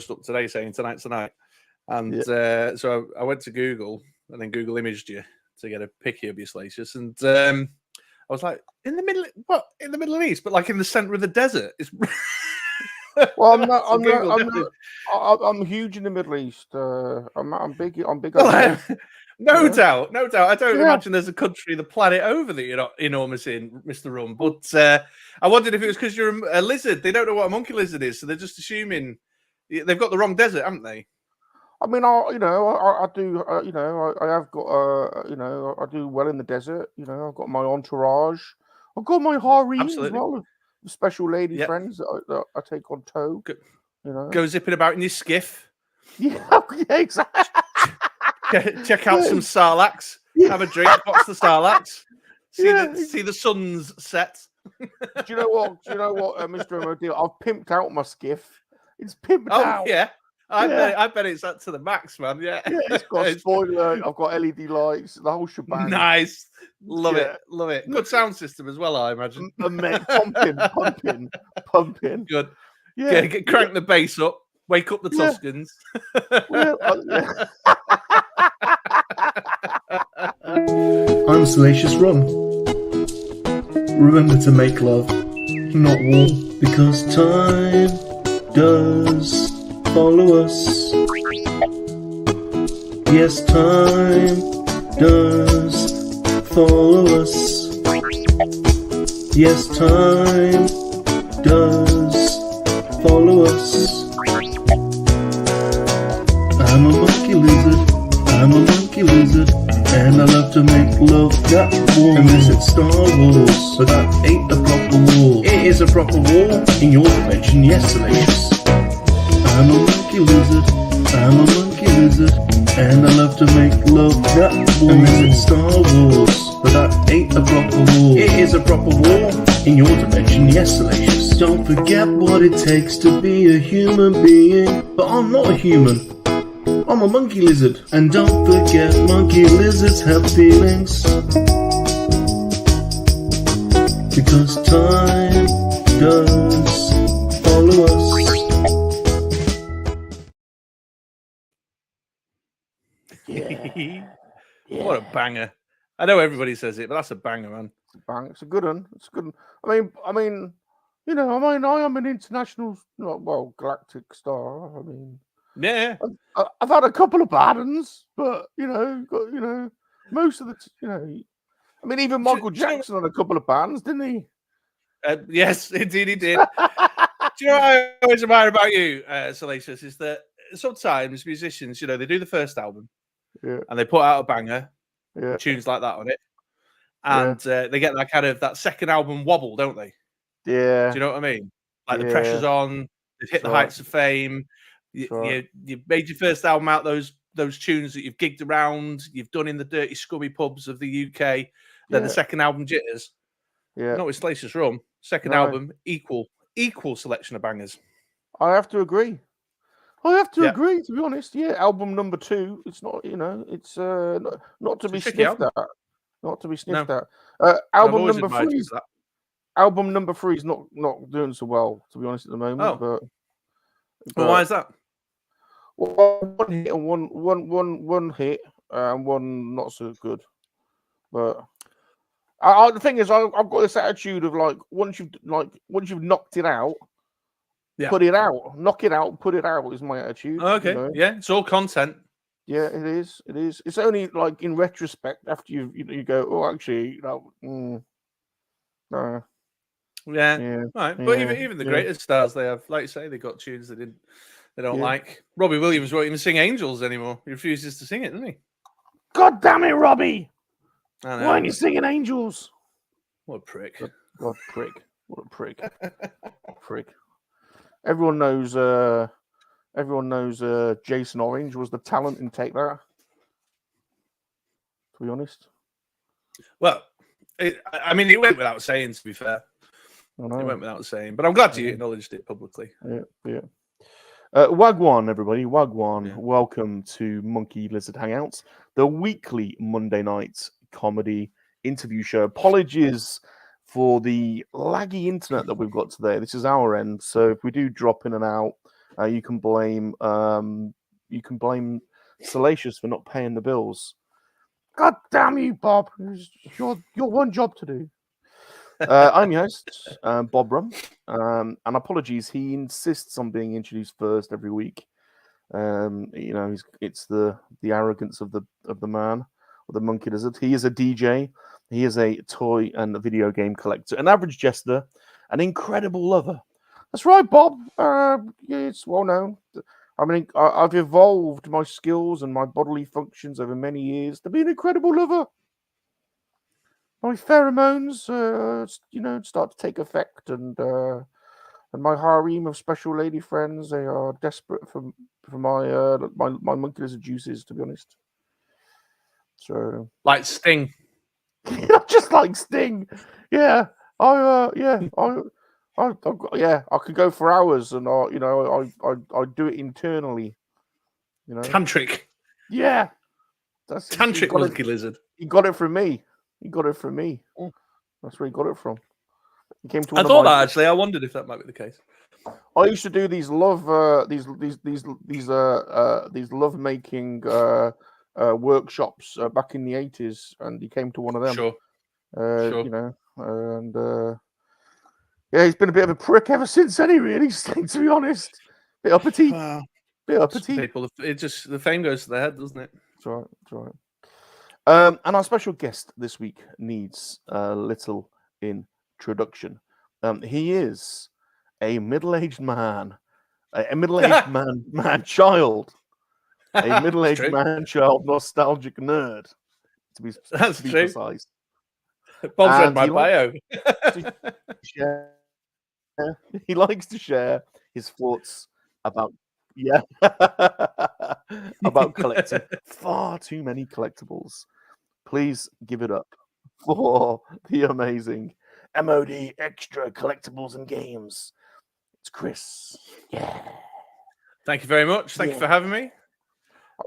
post up today saying tonight's the night. And so I went to Google and then Google imaged you to get a pic of you, Salacious. And I was like, in the middle East, but like in the center of the desert. It's well, I'm huge in the Middle East. I'm big. Well, no doubt. I don't imagine there's a country, the planet over that you're not enormous in, Mr. Rum. But I wondered if it was because you're a lizard. They don't know what a monkey lizard is, so they're just assuming they've got the wrong desert, haven't they? I mean, I do. I have got. I do well in the desert. I've got my entourage. I've got my harem as well. Special lady friends that I take on tow. Go zipping about in your skiff. Yeah, exactly. Check out some Sarlaccs. Have a drink. Watch the Sarlaccs. See the sun's set. Do you know what, Mr. MOD? I've pimped out my skiff. It's pimped out. Yeah. I bet it's up to the max, man. Yeah, it's got a spoiler. I've got LED lights, the whole shebang. Nice, love it. Good sound system as well, I imagine. Pumping. Good. Yeah, crank the bass up. Wake up the Tuscans. I'm Salacious Rum. Remember to make love, not war, because time does follow us. Yes, time does follow us. Yes, time does follow us. I'm a monkey lizard, I'm a monkey lizard, and I love to make love that warm. And visit Star Wars, but that ain't a proper war. It is a proper war in your dimension, yes, Salacious. I'm a monkey lizard, I'm a monkey lizard, and I love to make love that warm. And visit Star Wars, but that ain't a proper war. It is a proper war in your dimension, yes, Salacious. Don't forget what it takes to be a human being, but I'm not a human. I'm a monkey lizard. And don't forget, monkey lizards have feelings, because time does follow us. Yeah. What a banger. I know everybody says it, but that's a banger, man. It's a bang. It's a good one. It's a good one. I mean, I am an international, galactic star. I mean, yeah. I've had a couple of bad ones, but most of the, I mean, even Michael Jackson had a couple of bands, didn't he? Yes, indeed he did. Do you know what I always admire about you, Salacious, is that sometimes musicians, they do the first album, and they put out a banger, tunes like that on it, and they get that second album wobble, don't they? Yeah. Do you know what I mean? Like the pressure's on, they've hit the heights of fame. You made your first album out, those tunes that you've gigged around, you've done in the dirty, scummy pubs of the UK. Then the second album jitters. Yeah. Not with Salacious Rum. Second album, equal selection of bangers. I have to agree. To be honest. Yeah, album number 2. It's not, it's not to be sniffed at. Not to be sniffed at. Album number 3. Album number 3 is not doing so well, to be honest, at the moment. But why is that? Well, one hit and one hit and one not so good. But the thing is, I've got this attitude of once you've knocked it out, put it out, knock it out, put it out is my attitude. Okay, yeah, it's all content. Yeah, it is. It's only in retrospect after you go, oh, actually, no. Yeah. Right. But even the greatest stars, they have, like you say, they got tunes they don't like. Robbie Williams won't even sing Angels anymore. He refuses to sing it, doesn't he? God damn it, Robbie! I know. Why aren't you singing Angels? What a prick! God, prick! What a prick! Prick! Everyone knows. Jason Orange was the talent in Take That. To be honest. Well, it went without saying. To be fair. It went without saying, but I'm glad you acknowledged it publicly. Yeah. Wagwan, everybody. Wagwan. Yeah. Welcome to MoNKey-LiZaRD Hangouts, the weekly Monday night comedy interview show. Apologies for the laggy internet that we've got today. This is our end, so if we do drop in and out, you can blame Salacious for not paying the bills. God damn you, Bob! It's your one job to do. I'm your host, Bob Rum, and apologies. He insists on being introduced first every week. You know, it's the arrogance of the man, or the monkey lizard. He is a DJ. He is a toy and a video game collector, an average jester, an incredible lover. That's right, Bob. Yeah, it's well known. I mean, I've evolved my skills and my bodily functions over many years to be an incredible lover. My pheromones, you know, start to take effect, and my harem of special lady friends, they are desperate for my monkey lizard juices, to be honest. So, like Sting. just like Sting, yeah. I could go for hours, and I do it internally. You know, Tantric. Yeah, that's Tantric monkey lizard. He got it from me. That's where he got it from. He came to. I thought that actually. I wondered if that might be the case. I used to do these love love making workshops back in the 80s, and he came to one of them. Sure. You know, and yeah, he's been a bit of a prick ever since. Any really, to be honest, bit uppity. Bit uppity. People, the fame goes to their head, doesn't it? That's right. That's right. And our special guest this week needs a little introduction. He is a middle-aged man, a middle-aged man-child, a middle-aged man-child nostalgic nerd. To be precise. Bob's read my bio. He likes to share his thoughts about about collecting far too many collectibles. Please give it up for the amazing MoDXtra collectibles and games. It's Chris. Yeah. Thank you very much. Thank you for having me,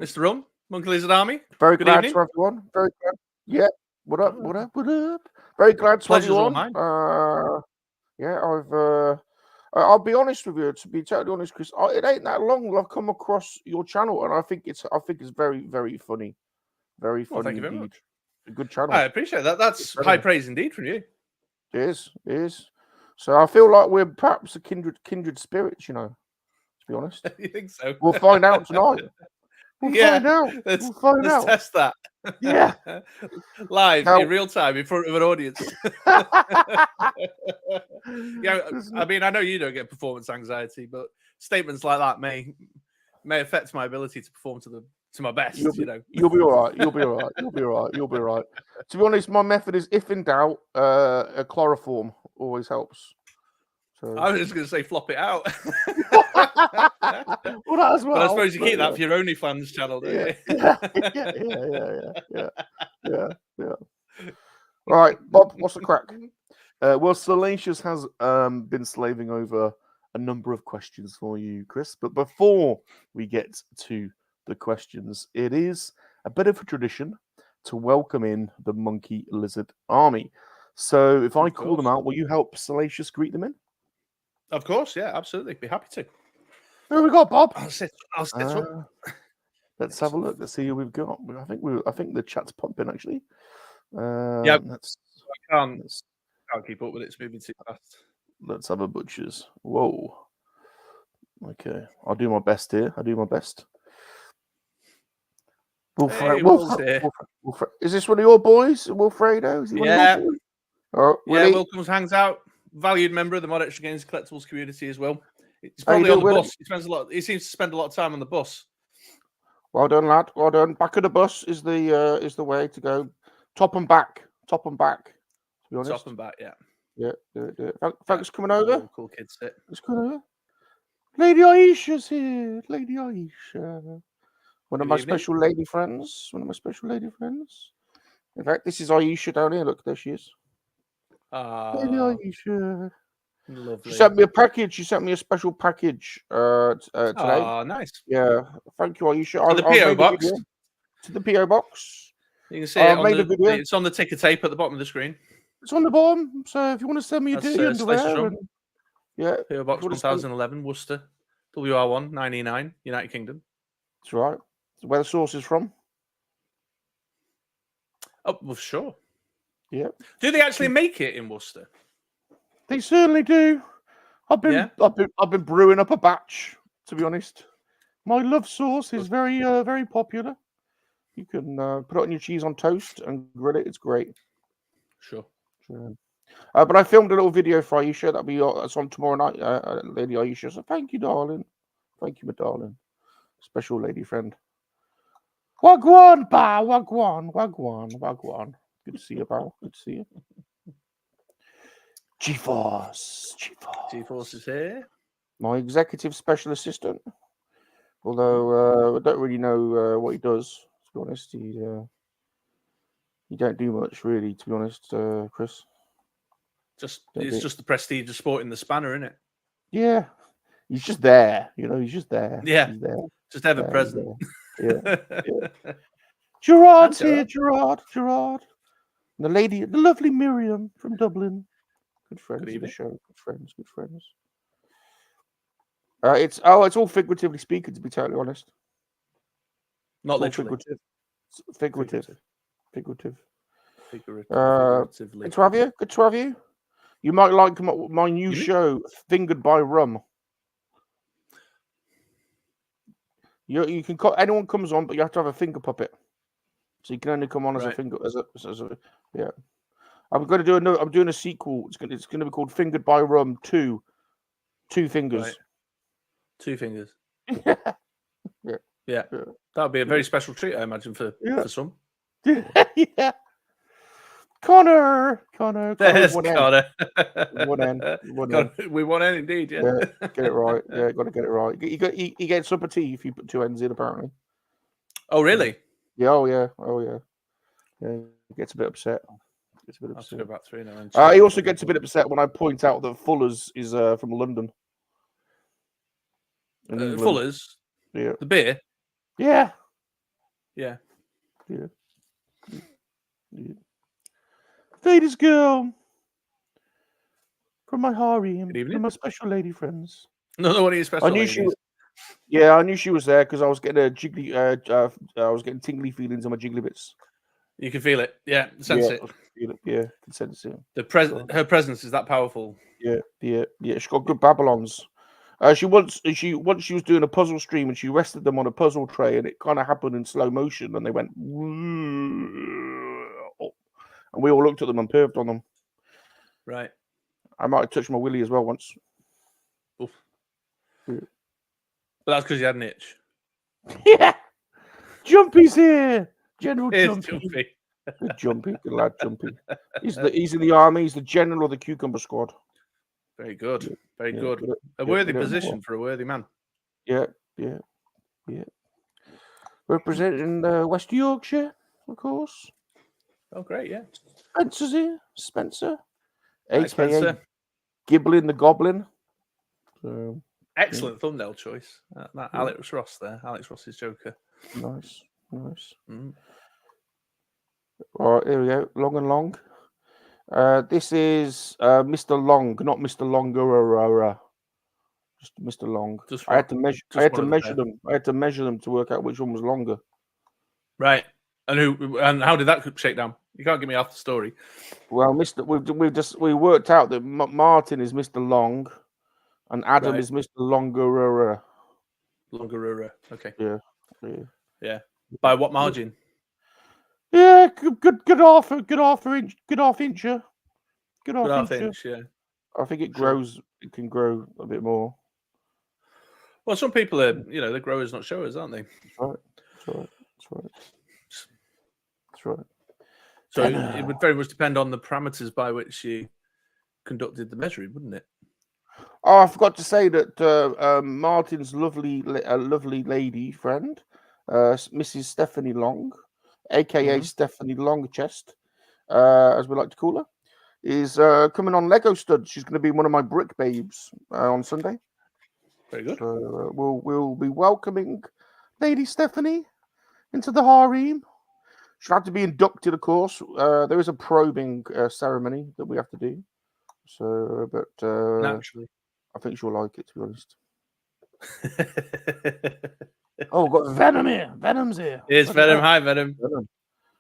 Mr. Rum, MoNKey-LiZaRD Army. Very Good glad evening. to have you on. Very glad. Yeah. What up? What up? What up? Very glad to have you on. Yeah, I'll be honest with you. To be totally honest, Chris, it ain't that long I've come across your channel, and I think it's very, very funny. Very funny. Thank you very much. A good channel. I appreciate that. That's high praise indeed from you. It is. So I feel like we're perhaps a kindred spirits, you know. To be honest, You think so? We'll find out tonight. We'll find out. Let's test that. Yeah. Live in real time in front of an audience. Yeah, I mean, I know you don't get performance anxiety, but statements like that may affect my ability to perform to my best. You'll be all right. You'll be all right. To be honest, my method is, if in doubt, a chloroform always helps. So I was just going to say flop it out. Well, that as well. But I suppose you keep that for your OnlyFans channel, don't you? Yeah. All right, Bob, what's the crack? Well, Salacious has been slaving over a number of questions for you, Chris. But before we get to the questions, it is a bit of a tradition to welcome in the MoNKey-LiZaRD Army. So if I call them out, will you help Salacious greet them in? Of course, yeah, absolutely. Be happy to. Who we got, Bob? I'll sit up. Let's have a look. Let's see who we've got. I think the chat's pumping actually. Yeah, I can't keep up with it. It's moving too fast. Let's have a butcher's. Whoa. Okay, I'll do my best here. Is this one of your boys, Wilfredo? Is he one of your boys? Oh, yeah, Wilkins hangs out. Valued member of the MoDXtra Games Collectibles community as well. He's probably on the bus. He seems to spend a lot of time on the bus. Well done, lad. Well done. Back of the bus is the way to go. Top and back. To be honest. Top and back, yeah. Yeah, do it. Thanks for coming over. Cool kids sit. Let's come over. Lady Aisha's here. Lady Aisha. One of my special lady friends. In fact, this is Aisha down here. Look, there she is. Lady Aisha. Lovely. She sent me a package. She sent me a special package today. Oh, nice. Yeah. Thank you, Aisha. To the PO box. To the PO box. You can see it's on the ticker tape at the bottom of the screen. It's on the bottom. So if you want to send me a dirty underwear. PO Box 1011, Worcester. WR1 9E9, United Kingdom. That's right. Where the sauce is from? Oh, well, sure. Yeah. Do they actually make it in Worcester? They certainly do. I've been brewing up a batch, to be honest. My love sauce is very very popular. You can put it on your cheese on toast and grill it. It's great. Sure. But I filmed a little video for Aisha. That'll be it's on tomorrow night. Lady Aisha. So thank you, darling. Thank you, my darling. Special lady friend. Wagwan, ba, wagwan, wagwan, wagwan. Good to see you, pal. Good to see you. G-Force. G-Force is here. My executive special assistant. Although I don't really know what he does, to be honest. He don't do much, really, to be honest, Chris. It's just the prestige of sporting the spanner, isn't it? Yeah. He's just there, he's just there. Yeah. He's there. Just ever present. Yeah. Gerard's here, Gerard. The lovely Miriam from Dublin. Good friends of the show. Good friends. It's all figuratively speaking, to be totally honest. Not literally. Figurative. Figuratively. Good to have you. Good to have you. You might like my new show, Fingered by Rum. You can call anyone comes on, but you have to have a finger puppet. So you can only come on as a finger yeah. I'm going to do I'm doing a sequel. It's going to be called Fingered by Rum 2. 2 fingers. Right. 2 fingers. Yeah. That would be a very special treat, I imagine, for some. Yeah. Connor. There's Connor. One end. We want N indeed, yeah. Get it right. Yeah, got to get it right. He gets up a T if you put 2 N's in, apparently. Oh, really? Yeah. Oh, yeah. Yeah. He gets a bit upset. I'll go back 3 now. He also gets a bit upset when I point out that Fuller's is from London. Fuller's? Yeah. The beer? Yeah. Yeah. Ladies girl. From my harem. Good evening. From my special lady friends. Another one of your special ladies. I knew she was there because I was getting a jiggly. I was getting tingly feelings on my jiggly bits. You can feel it. Yeah, sense it. Yeah, can sense it. Her presence is that powerful. Yeah. She's got good Babylons. Once she was doing a puzzle stream and she rested them on a puzzle tray and it kind of happened in slow motion and they went, and we all looked at them and perved on them. Right. I might have touched my willy as well once. Oof. Yeah. But that's because you had an itch. Yeah. Jumpy's here. General Jumpy. Good Jumpy. Good lad, Jumpy. He's in the army. He's the general of the Cucumber Squad. Very good. Very good. A worthy position for a worthy man. Yeah. Representing West Yorkshire, of course. Oh, great, yeah. Spencer's here. Spencer. Hi, AKA Spencer. Giblin the Goblin. Excellent thumbnail choice. Alex Ross there. Alex Ross's Joker. Nice. Mm. All right, here we go. Long and Long. This is Mr. Long, not Mr. Longer. Just Mr. Long. I had to measure them. I had to measure them to work out which one was longer. Right. And how did that shake down? You can't give me half the story. Well, we worked out that Martin is Mr. Long, and Adam is Mr. Longer. Okay. Yeah. By what margin? Yeah, good half inch. Good half inch, yeah. I think it grows. It can grow a bit more. Well, some people are, they're growers, not showers, aren't they? That's right. So it would very much depend on the parameters by which you conducted the measuring, wouldn't it? Oh, I forgot to say that Martin's lovely lady friend, Mrs. Stephanie Long, aka Stephanie Longchest, as we like to call her, is coming on Lego Studs. She's going to be one of my brick babes on Sunday. Very good. So we'll be welcoming Lady Stephanie into the harem. She'll have to be inducted, of course. There is a probing ceremony that we have to do. So, but naturally, I think she'll like it, to be honest. Oh, we've got Venom here. Venom's here. It's Look at Venom. that. Hi, Venom. Venom.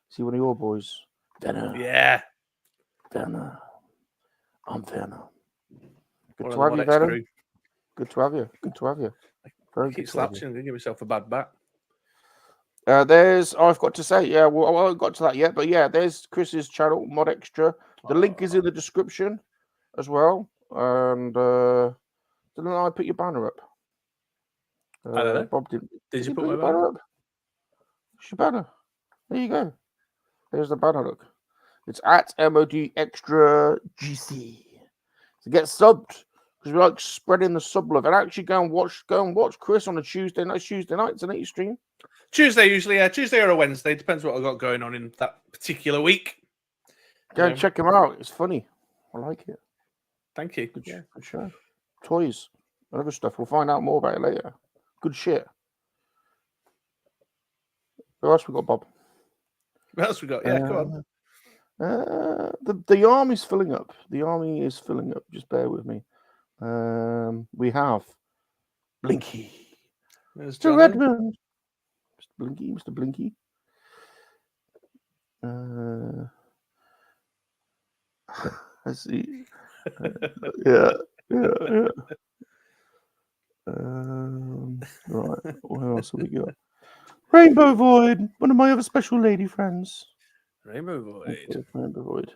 See one of your boys. Venom. Yeah. Venom. I'm Venom. Good One to of have the you, MoDX Venom. crew. Good to have you. Good to have you. Very I good keep to have you. slapshing. I'm gonna give myself a bad back. There's, I've got to say, yeah, well, I haven't got to that yet, but yeah, there's Chris's channel, MoDXtra. The link is in the description as well. And didn't I put your banner up? I don't know. Bob didn't. Did you put your my banner up? It's your banner. There you go. There's the banner. Look, it's at MoDXtra GC. So get subbed because we like spreading the sub love. And actually go and watch Chris on a Tuesday night. Tuesday night, isn't it? You stream Tuesday usually, yeah. Tuesday or a Wednesday, depends what I've got going on in that particular week. Go and check him out. It's funny. I like it. Thank you. Good show. Toys and other stuff. We'll find out more about it later. Good shit. Who else we got, Bob? What else we got? Yeah, come on. The army's filling up. The army is filling up. Just bear with me. We have Blinky. There's Mr. Redmond. Mr. Blinky. I see. Yeah. Right. What else have we got? Rainbow Void, one of my other special lady friends. Rainbow Void. Rainbow Void.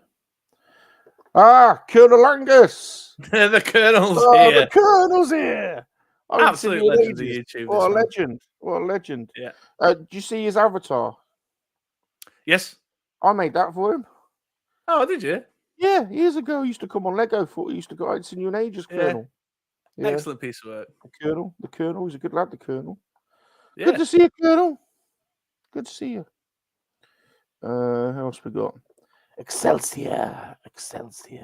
Ah, Colonel Angus. The Colonel's here. The Colonel's here. Absolute legend of YouTube. What a legend. What a legend. Yeah. Do you see his avatar? Yes. I made that for him. Oh, did you? Yeah, years ago. He used to come on Lego for. He used to go. I'd seen you in ages, Colonel. Yeah. Excellent piece of work. The Colonel. He's a good lad, the Colonel. Yeah. Good to see you, Colonel. Good to see you. Who else we got? Excelsior. Good to see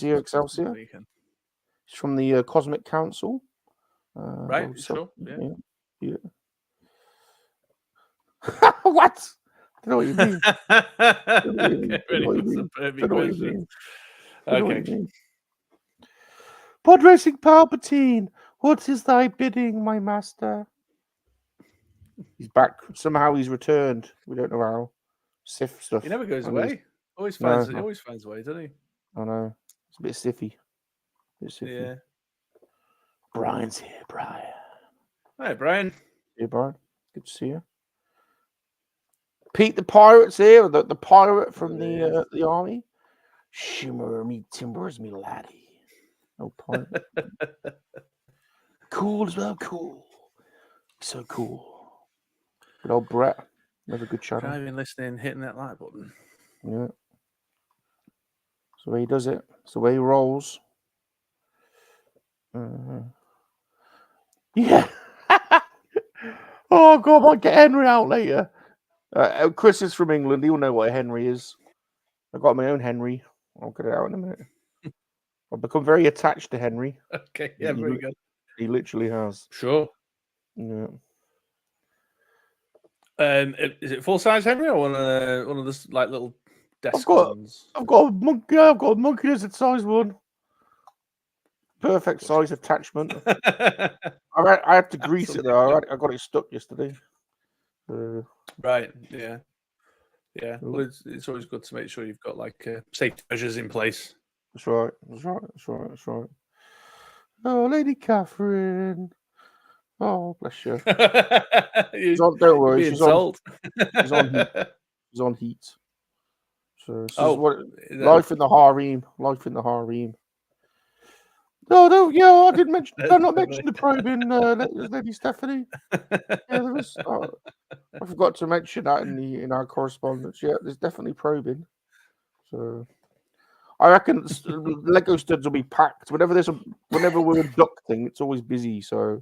you, Excelsior. He's from the Cosmic Council. Right, sure. Yeah. What? I don't know what you mean. Okay. Pod Racing Palpatine, what is thy bidding, my master? He's back. Somehow he's returned. We don't know how. Sif stuff. He never goes away. Always finds a way, doesn't he? I know. It's a bit siffy. Yeah. Brian's here, Brian. Hi, Brian. Hey, Brian. Good to see you. Pete the Pirate's here, the pirate from the army. Shimmer me timbers, me laddie. Oh, pirate. Cool as well, cool. So cool. Good old Brett. Another good channel. Driving, listening, hitting that like button. Yeah. That's the way he does it. It's the way he rolls. Yeah. Oh, God, I might get Henry out later. Chris is from England. He'll know what a Henry is. I've got my own Henry. I'll get it out in a minute. I've become very attached to Henry. Okay, yeah, very good. He literally has. Sure. Yeah. Is it full size Henry or one of the like little desk ones? I've got a monkey. I've got a monkey-lizard size one. Perfect size attachment. I had to grease it though. I got it stuck yesterday. Right. Yeah. Yeah. Well, it's always good to make sure you've got like safety measures in place. That's right. Oh, Lady Catherine. Oh, bless you. Don't worry. She's on heat. So this is what life in the harem. No, yeah, I didn't mention. Did I not mention the probing, Lady Stephanie? Yeah, there was. I forgot to mention that in our correspondence. Yeah, there's definitely probing. So I reckon Lego studs will be packed. Whenever we're inducting, it's always busy. So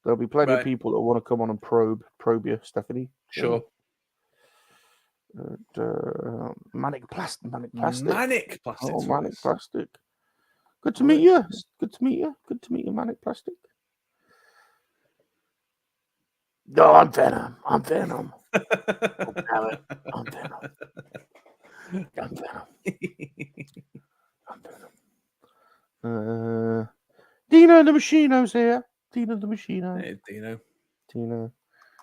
there'll be plenty of people that want to come on and probe you, Stephanie. Sure. Manic plastic. Oh, Manic plastic. Good to meet you. Good to meet you, Manic Plastic. No, I'm Venom. I'm Venom. Dino the Machino's here. Dino the Machino. Hey, Dino. Dino.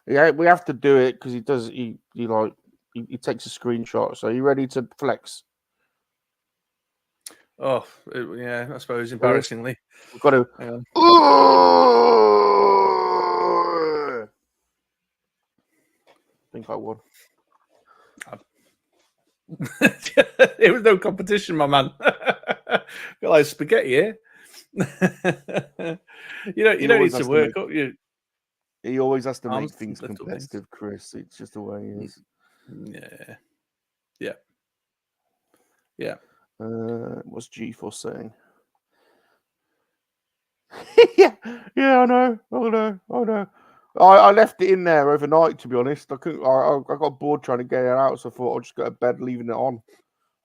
Yeah, we have to do it because he does. He takes a screenshot. So you ready to flex? Oh, yeah. I suppose embarrassingly. We've got to. Hang on. I think I won. It was no competition, my man. Got like spaghetti here. you don't need to work up. He always has to make Arms, things little competitive, Chris. It's just the way he is. Yeah. What's G4 saying? yeah, I know. I left it in there overnight, to be honest. I couldn't. I got bored trying to get it out, so I thought I'd just go to bed leaving it on.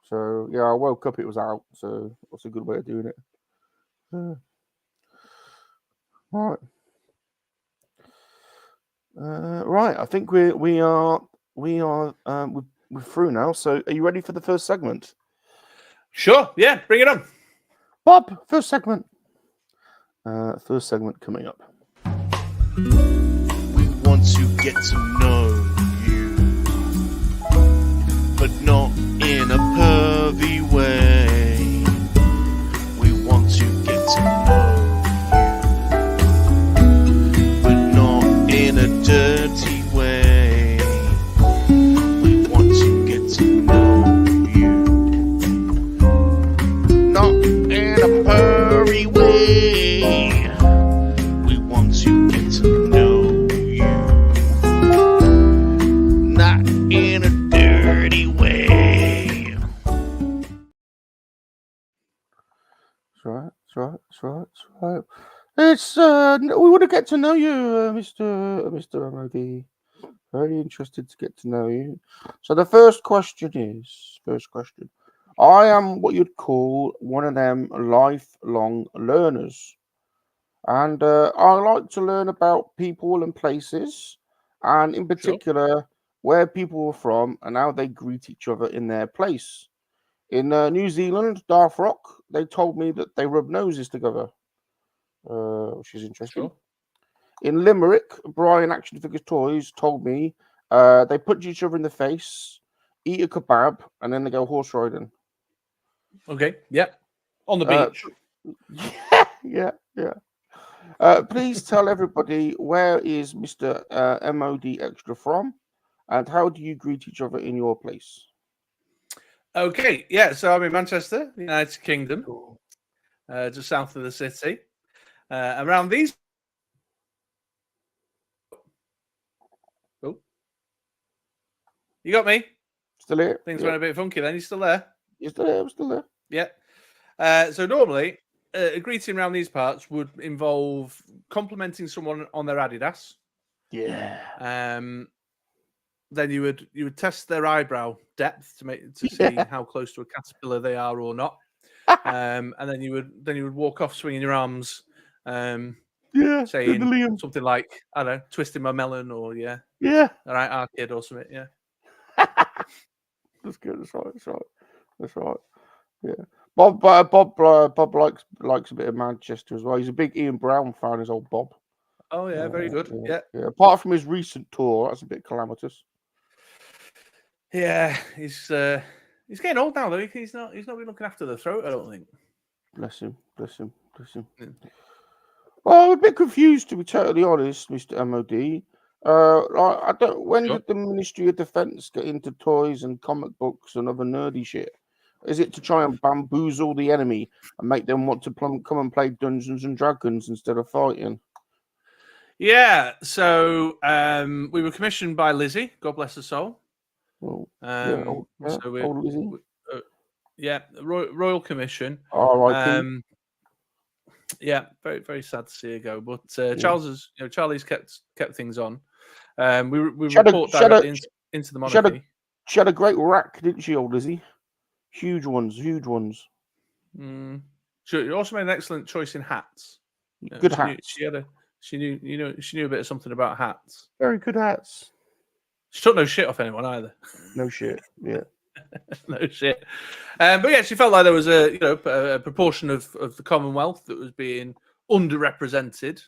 So yeah, I woke up, it was out. So that's a good way of doing it. Right. Right. I think we're through now. So are you ready for the first segment? Sure. Yeah. Bring it on, Bob. First segment. First segment coming up. We want to get to know you, but not in a pervy way. We want to get to know you, but not in a dirty way. We want to get to know you, not in a pervy way. We want to get to know you, not in a dirty way. That's right. It's we want to get to know you, Mr. MoNKey. Very interested to get to know you. So the first question. I am what you'd call one of them lifelong learners. And I like to learn about people and places, and in particular, where people are from and how they greet each other in their place. In New Zealand, Darth Rock, they told me that they rub noses together, which is interesting. Sure. In Limerick, Brian Action Figures Toys told me they punch each other in the face, eat a kebab, and then they go horse riding. Okay. Yeah. On the beach. Yeah. Please tell everybody, where is Mr. MoDXtra from, and how do you greet each other in your place? Okay. Yeah. So I'm in Manchester, United Kingdom, just south of the city. Around these. Oh, you got me. Still here? Things went a bit funky. Then you still there? You're still there? I'm still there. Yeah. So normally, a greeting around these parts would involve complimenting someone on their Adidas. Yeah. Then you would test their eyebrow depth to see how close to a caterpillar they are or not. And then you would walk off swinging your arms, saying something like, I don't know, twisting my melon, or all right, our kid, or something. Yeah. That's good. That's right. Yeah. Bob likes a bit of Manchester as well. He's a big Ian Brown fan, is old Bob. Oh yeah, very good. Yeah. Apart from his recent tour, that's a bit calamitous. Yeah, he's getting old now though. He's not been looking after the throat, I don't think. Bless him. Yeah. Well, I'm a bit confused, to be totally honest, Mr. MOD. I don't. When did the Ministry of Defence get into toys and comic books and other nerdy shit? Is it to try and bamboozle the enemy and make them want to come and play Dungeons and Dragons instead of fighting? Yeah. So we were commissioned by Lizzie, God bless her soul. Well, old Lizzie. Royal Commission. R.I.P. Yeah, very very sad to see her go. But Charlie's kept things on. We report directly into the monarchy. She had a great rack, didn't she, old Lizzie? Huge ones. She also made an excellent choice in hats. Good hats. She knew a bit of something about hats. Very good hats. She took no shit off anyone either. No shit. Yeah. No shit. But yeah, she felt like there was a proportion of the Commonwealth that was being underrepresented,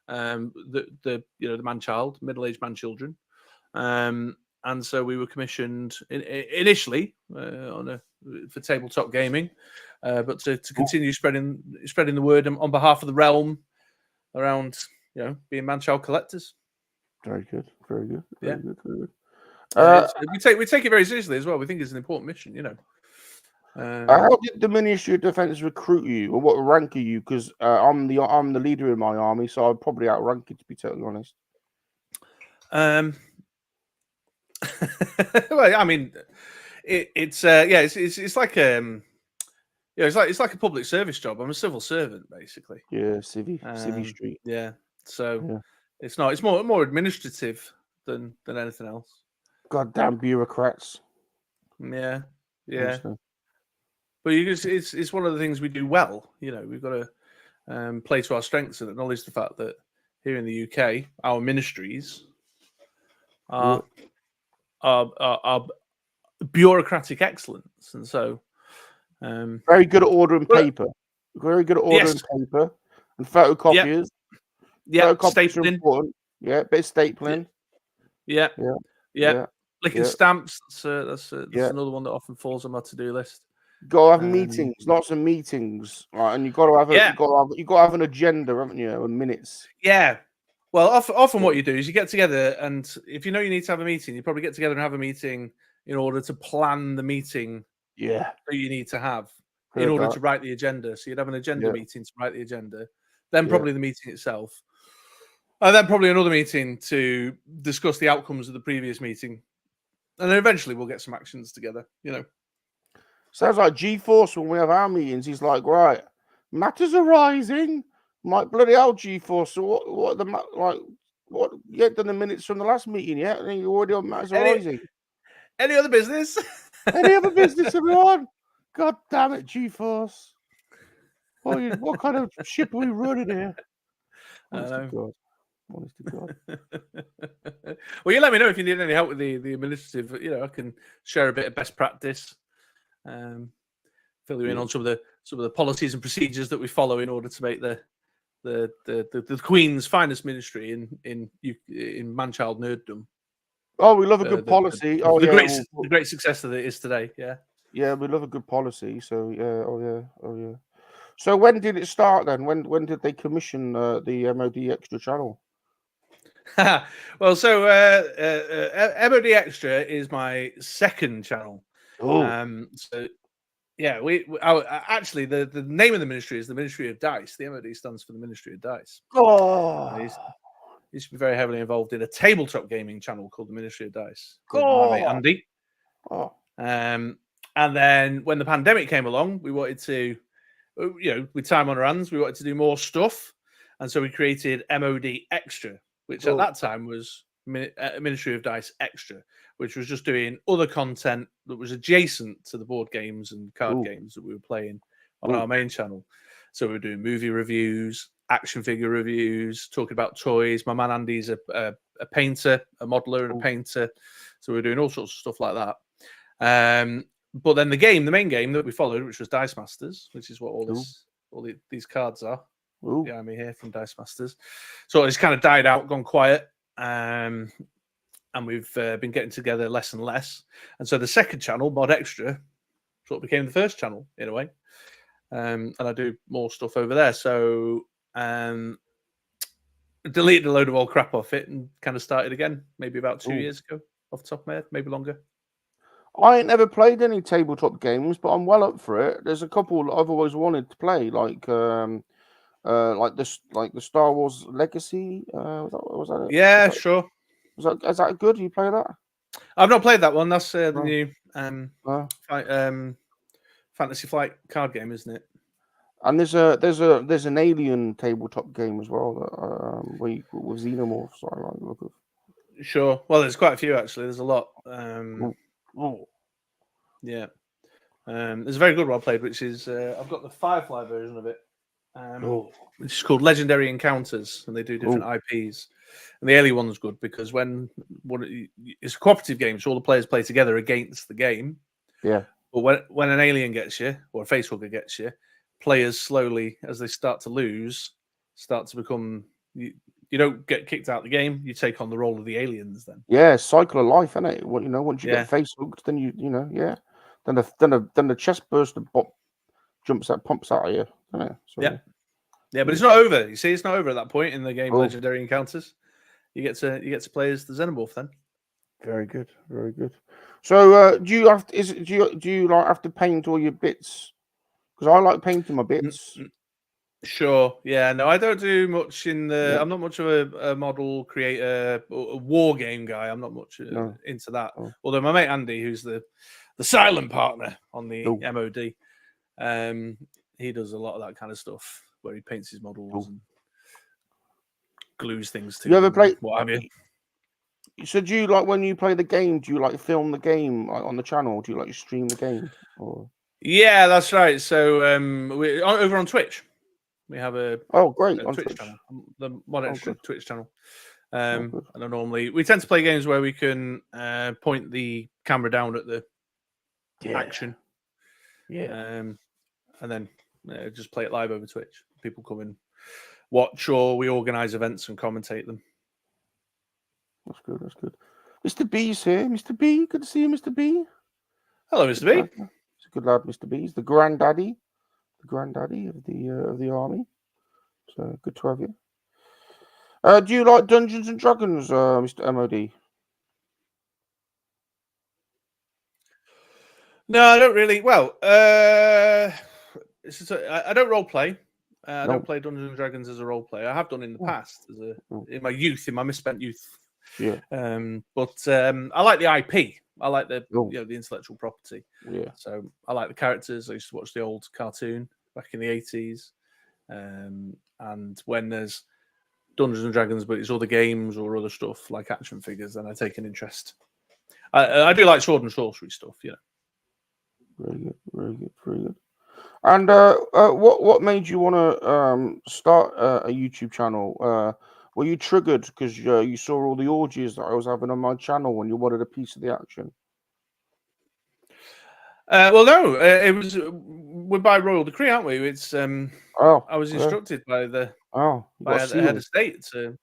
the man-child, middle-aged man-children, and so we were commissioned initially for tabletop gaming, but to continue spreading the word on behalf of the realm around being man-child collectors. Very good, very good, very good, very good. We take it very seriously as well. We think it's an important mission, How did the Ministry of Defence recruit you, or what rank are you? Because I'm the leader in my army, so I'd probably outrank you, to be totally honest. Well, I mean, it's like it's like a public service job. I'm a civil servant, basically. Yeah, civvy street. Yeah, so it's not. It's more administrative than anything else. Goddamn bureaucrats. Yeah. But it's one of the things we do well. We've got to play to our strengths and acknowledge the fact that here in the UK, our ministries are bureaucratic excellence, and so very good at ordering paper. Very good at ordering paper and photocopiers. Yeah, stapling. Yeah, bit of stapling. Yeah. Licking stamps. That's another one that often falls on my to-do list. Got to have meetings, lots of meetings, right? And you got to have you got to have an agenda, haven't you? And minutes. Yeah. Well, often what you do is you get together, and if you know you need to have a meeting, you probably get together and have a meeting in order to plan the meeting. Yeah. That you need to have in order to write the agenda. So you'd have an agenda meeting to write the agenda, then probably the meeting itself, and then probably another meeting to discuss the outcomes of the previous meeting, and then eventually we'll get some actions together. Sounds like G-Force when we have our meetings. He's like, right, matters arising. I'm like, bloody hell, G-Force. So what? You ain't done the minutes from the last meeting yet, and you're already on matters arising. Any other business? Any other business, everyone? God damn it, G-Force. What kind of ship are we running here? Honest to God. Well, you let me know if you need any help with the administrative. I can share a bit of best practice. Fill you in on some of the policies and procedures that we follow in order to make the Queen's finest ministry in man-child nerddom. Oh, we love a good policy. The great success that it is today. Yeah, we love a good policy. So yeah. So when did it start then? When did they commission the MoDXtra channel? Well, so MoDXtra is my second channel. So yeah, actually the name of the ministry is the Ministry of Dice. The MoD stands for the Ministry of Dice. Used to be very heavily involved in a tabletop gaming channel called the Ministry of Dice. My mate Andy. And then when the pandemic came along, we wanted to, with time on our hands, we wanted to do more stuff, and so we created MoDXtra, which at that time was Ministry of Dice Extra, which was just doing other content that was adjacent to the board games and card games that we were playing on our main channel. So we were doing movie reviews, action figure reviews, talking about toys. My man Andy's a painter, a modeler, and a painter. So we were doing all sorts of stuff like that. But then the main game that we followed, which was Dice Masters, which is what these cards are. Behind me here from Dice Masters. So it's kind of died out, gone quiet. And we've been getting together less and less. And so the second channel, MoDXtra, sort of became the first channel in a way. And I do more stuff over there. So deleted a load of old crap off it and kind of started again, maybe about 2 years ago, off the top of my head, maybe longer. I ain't never played any tabletop games, but I'm well up for it. There's a couple I've always wanted to play, like the Star Wars Legacy. Was that it? Yeah, sure. Is that good? You play that? I've not played that one. That's the new Fantasy Flight card game, isn't it? And there's an Alien tabletop game as well that with Xenomorphs. I like the look of. Sure. Well, there's quite a few actually. There's a lot. Yeah. There's a very good one I played, which is I've got the Firefly version of it, which is called Legendary Encounters, and they do different IPs. And the Alien one's good because it's a cooperative game, so all the players play together against the game. Yeah. But when an alien gets you, or a facehugger gets you, players slowly, as they start to lose, start to become. You don't get kicked out of the game. You take on the role of the aliens. Then yeah, cycle of life, isn't it? Well, you know, once you Yeah. get face hooked, then you know, yeah. Then the chest burst and pumps out of you, doesn't it? So, yeah, but it's not over. You see, it's not over at that point in the game. Oh. Legendary Encounters. You get to play as the Xenomorph then. Very good, very good. So, do you have do you like have to paint all your bits? Because I like painting my bits. Sure. Yeah. No, I don't do much in the. Yeah. I'm not much of a model creator, a war game guy. I'm not much into that. Oh. Although my mate Andy, who's the silent partner on the Oh. MOD, he does a lot of that kind of stuff where he paints his models and glues things to. You ever play? What have you? So do you like when you play the game? Do you like film the game on the channel? Do you like stream the game? Or... Yeah, that's right. So we over on Twitch. We have a great a on Twitch Twitch channel, the MoDXtra Twitch channel. Good. And normally we tend to play games where we can point the camera down at the action, and then just play it live over Twitch. People come and watch, or we organise events and commentate them. That's good. That's good. Mr. B's here. Mr. B, good to see you, Mr. B. Hello, Mr. B. He's a good lad, Mr. B. He's the granddaddy of the army. So good to have you. Do you like Dungeons and Dragons, Mr. MOD? No, I don't really. Well, I don't role play. I don't play Dungeons and Dragons as a role player. I have done in the past, in my youth, in my misspent youth. Yeah. But I like the IP. I like the the intellectual property. Yeah. So I like the characters. I used to watch the old cartoon back in the 80s. And when there's Dungeons and Dragons, but it's other games or other stuff like action figures, then I take an interest. I do like sword and sorcery stuff, you know. Very good, very good, very good. And what made you want to start a YouTube channel? Were you triggered because you saw all the orgies that I was having on my channel and you wanted a piece of the action? Well, no, it was we're by royal decree, aren't we? It's I was instructed by the head of state to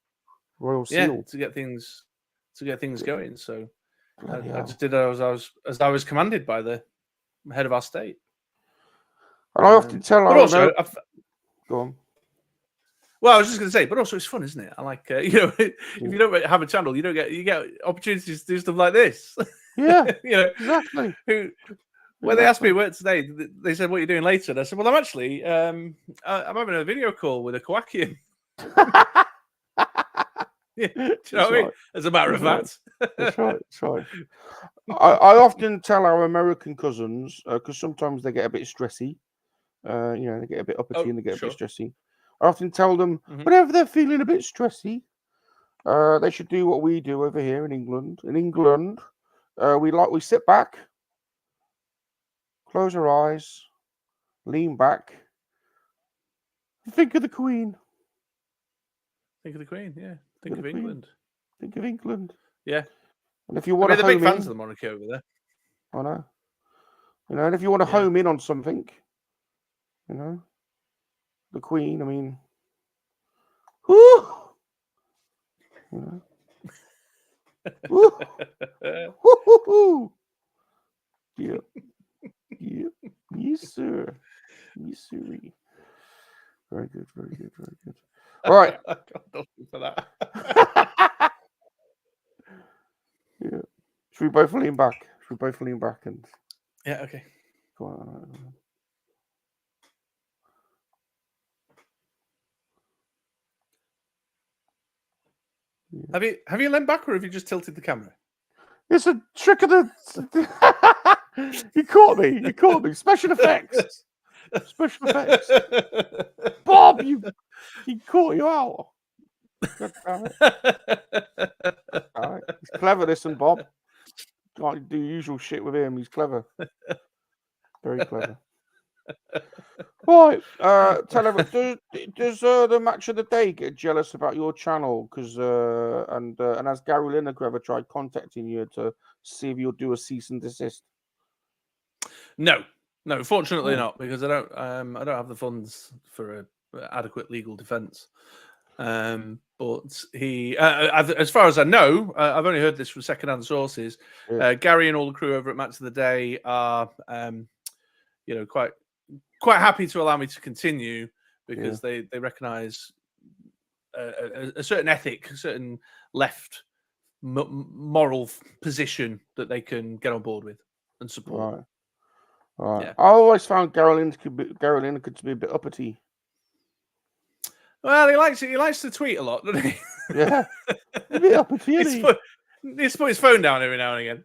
royal seal to get things going. So I just did as I was commanded by the head of our state. And I often tell but also, go on. Well, I was just going to say, but also it's fun, isn't it? I like if you don't have a channel, you get opportunities to do stuff like this. Yeah, exactly. When they asked me where today, they said, "What are you doing later?" And I said, "Well, I'm actually I'm having a video call with a KoWaKiaN." Do you know what I mean? As a matter of fact. That's right. That's right. I often tell our American cousins because sometimes they get a bit stressy. They get a bit uppity and they get a bit stressy. I often tell them whenever they're feeling a bit stressy, they should do what we do over here in England. In England, we sit back, close our eyes, lean back, think of the Queen. Think of the Queen, yeah. Think of England. Think of England. Yeah. And if you want to they're big fans of the monarchy over there. I know. And if you want to home in on something, the Queen, I mean, whoo! Woo! Woo-hoo-hoo! Yeah. Yes, sir. Yes, sir. Very good, very good, very good. All right. I got nothing for that. Yeah. Should we both lean back? And yeah, okay. Go on. Yeah. Have you leaned back or have you just tilted the camera? It's a trick of the. You caught me. Special effects. Special effects. Bob, he caught you out. God damn it. All right. He's clever, this and Bob. Can't do usual shit with him. He's clever. Very clever. Right. Tell everyone, does the match of the day get jealous about your channel? Because and has Gary Lineker ever tried contacting you to see if you'll do a cease and desist? No, fortunately not, because I don't have the funds for adequate legal defense. But he, as far as I know, I've only heard this from secondhand sources. Gary and all the crew over at Match of the Day are, quite happy to allow me to continue because they recognise a certain ethic, a certain left moral position that they can get on board with and support. Right. Yeah. I always found Gary Lineker to be a bit uppity. Well, he likes to tweet a lot, doesn't he? Yeah. A bit uppity, isn't he? He's put his phone down every now and again.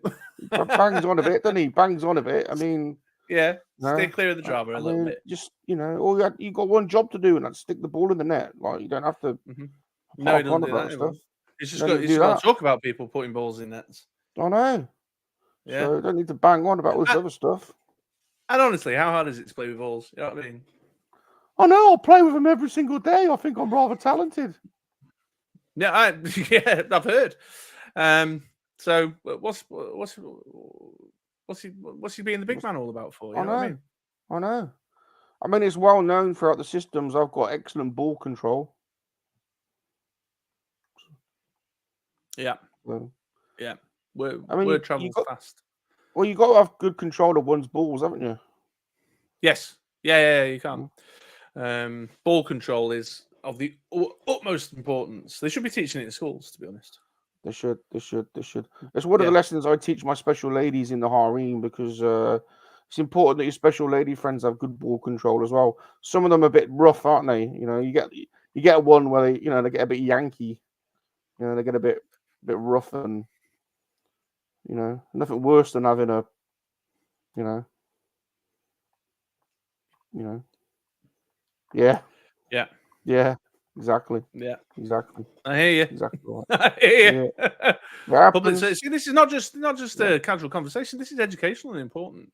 Bangs on a bit, doesn't he? Bangs on a bit. I mean, yeah. Stay clear of the drama a little bit. Just you got one job to do, and that's stick the ball in the net. Like you don't have to. No, he doesn't do that anymore. He's just got to talk about people putting balls in nets. I know. Yeah. So don't need to bang on about all this other stuff. And honestly, how hard is it to play with balls? You know what I mean? I know. I'll play with them every single day. I think I'm rather talented. Yeah, I've heard. So what's he being the big man all about for? You know what I mean? I know. I mean, it's well known throughout the systems. I've got excellent ball control. Yeah. So, yeah. Word travels fast. Well, you got to have good control of one's balls, haven't you? Yes. Yeah, you can. Ball control is of the utmost importance. They should be teaching it in schools, to be honest. They should. It's one of the lessons I teach my special ladies in the harem because it's important that your special lady friends have good ball control as well. Some of them are a bit rough, aren't they? You know, you get one where they get a bit Yankee. You know, they get a bit rough and nothing worse than having a Yeah, exactly. Yeah, exactly. I hear you. Exactly right. I hear you. Yeah. See, this is not just a casual conversation. This is educational and important.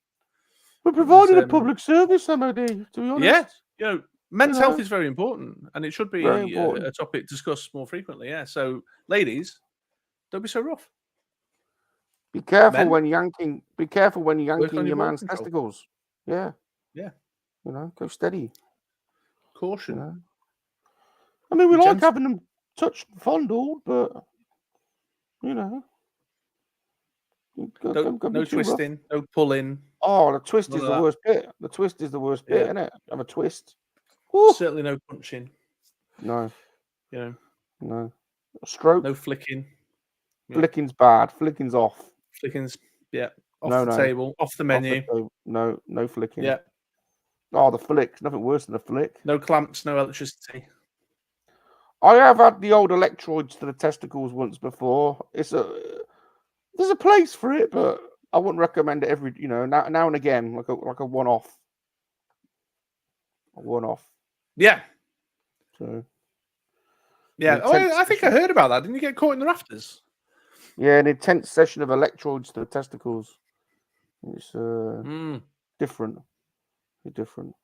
We're providing a public service, MOD. To be honest, yeah. Men's health is very important, and it should be a topic discussed more frequently. Yeah. So, ladies, don't be so rough. Be careful when yanking. Be careful when yanking your man's testicles. Yeah. Go steady. Caution. I mean, we like having them touched and fondled, but no twisting, no pulling. Oh, the twist is the worst bit. The twist is the worst bit, isn't it? Have a twist. Certainly no punching. No. No. A stroke. No flicking. Flicking's bad. Flicking's off. Flicking's off the table, off the menu. No flicking. Yeah. Oh, the flick. Nothing worse than a flick. No clamps, no electricity. I have had the old electrodes to the testicles once before. There's a place for it, but I wouldn't recommend it every now and again, like a one-off. A one-off. Yeah. So. Yeah. I think I heard about that. Didn't you get caught in the rafters? Yeah, an intense session of electrodes to the testicles. It's different. Different.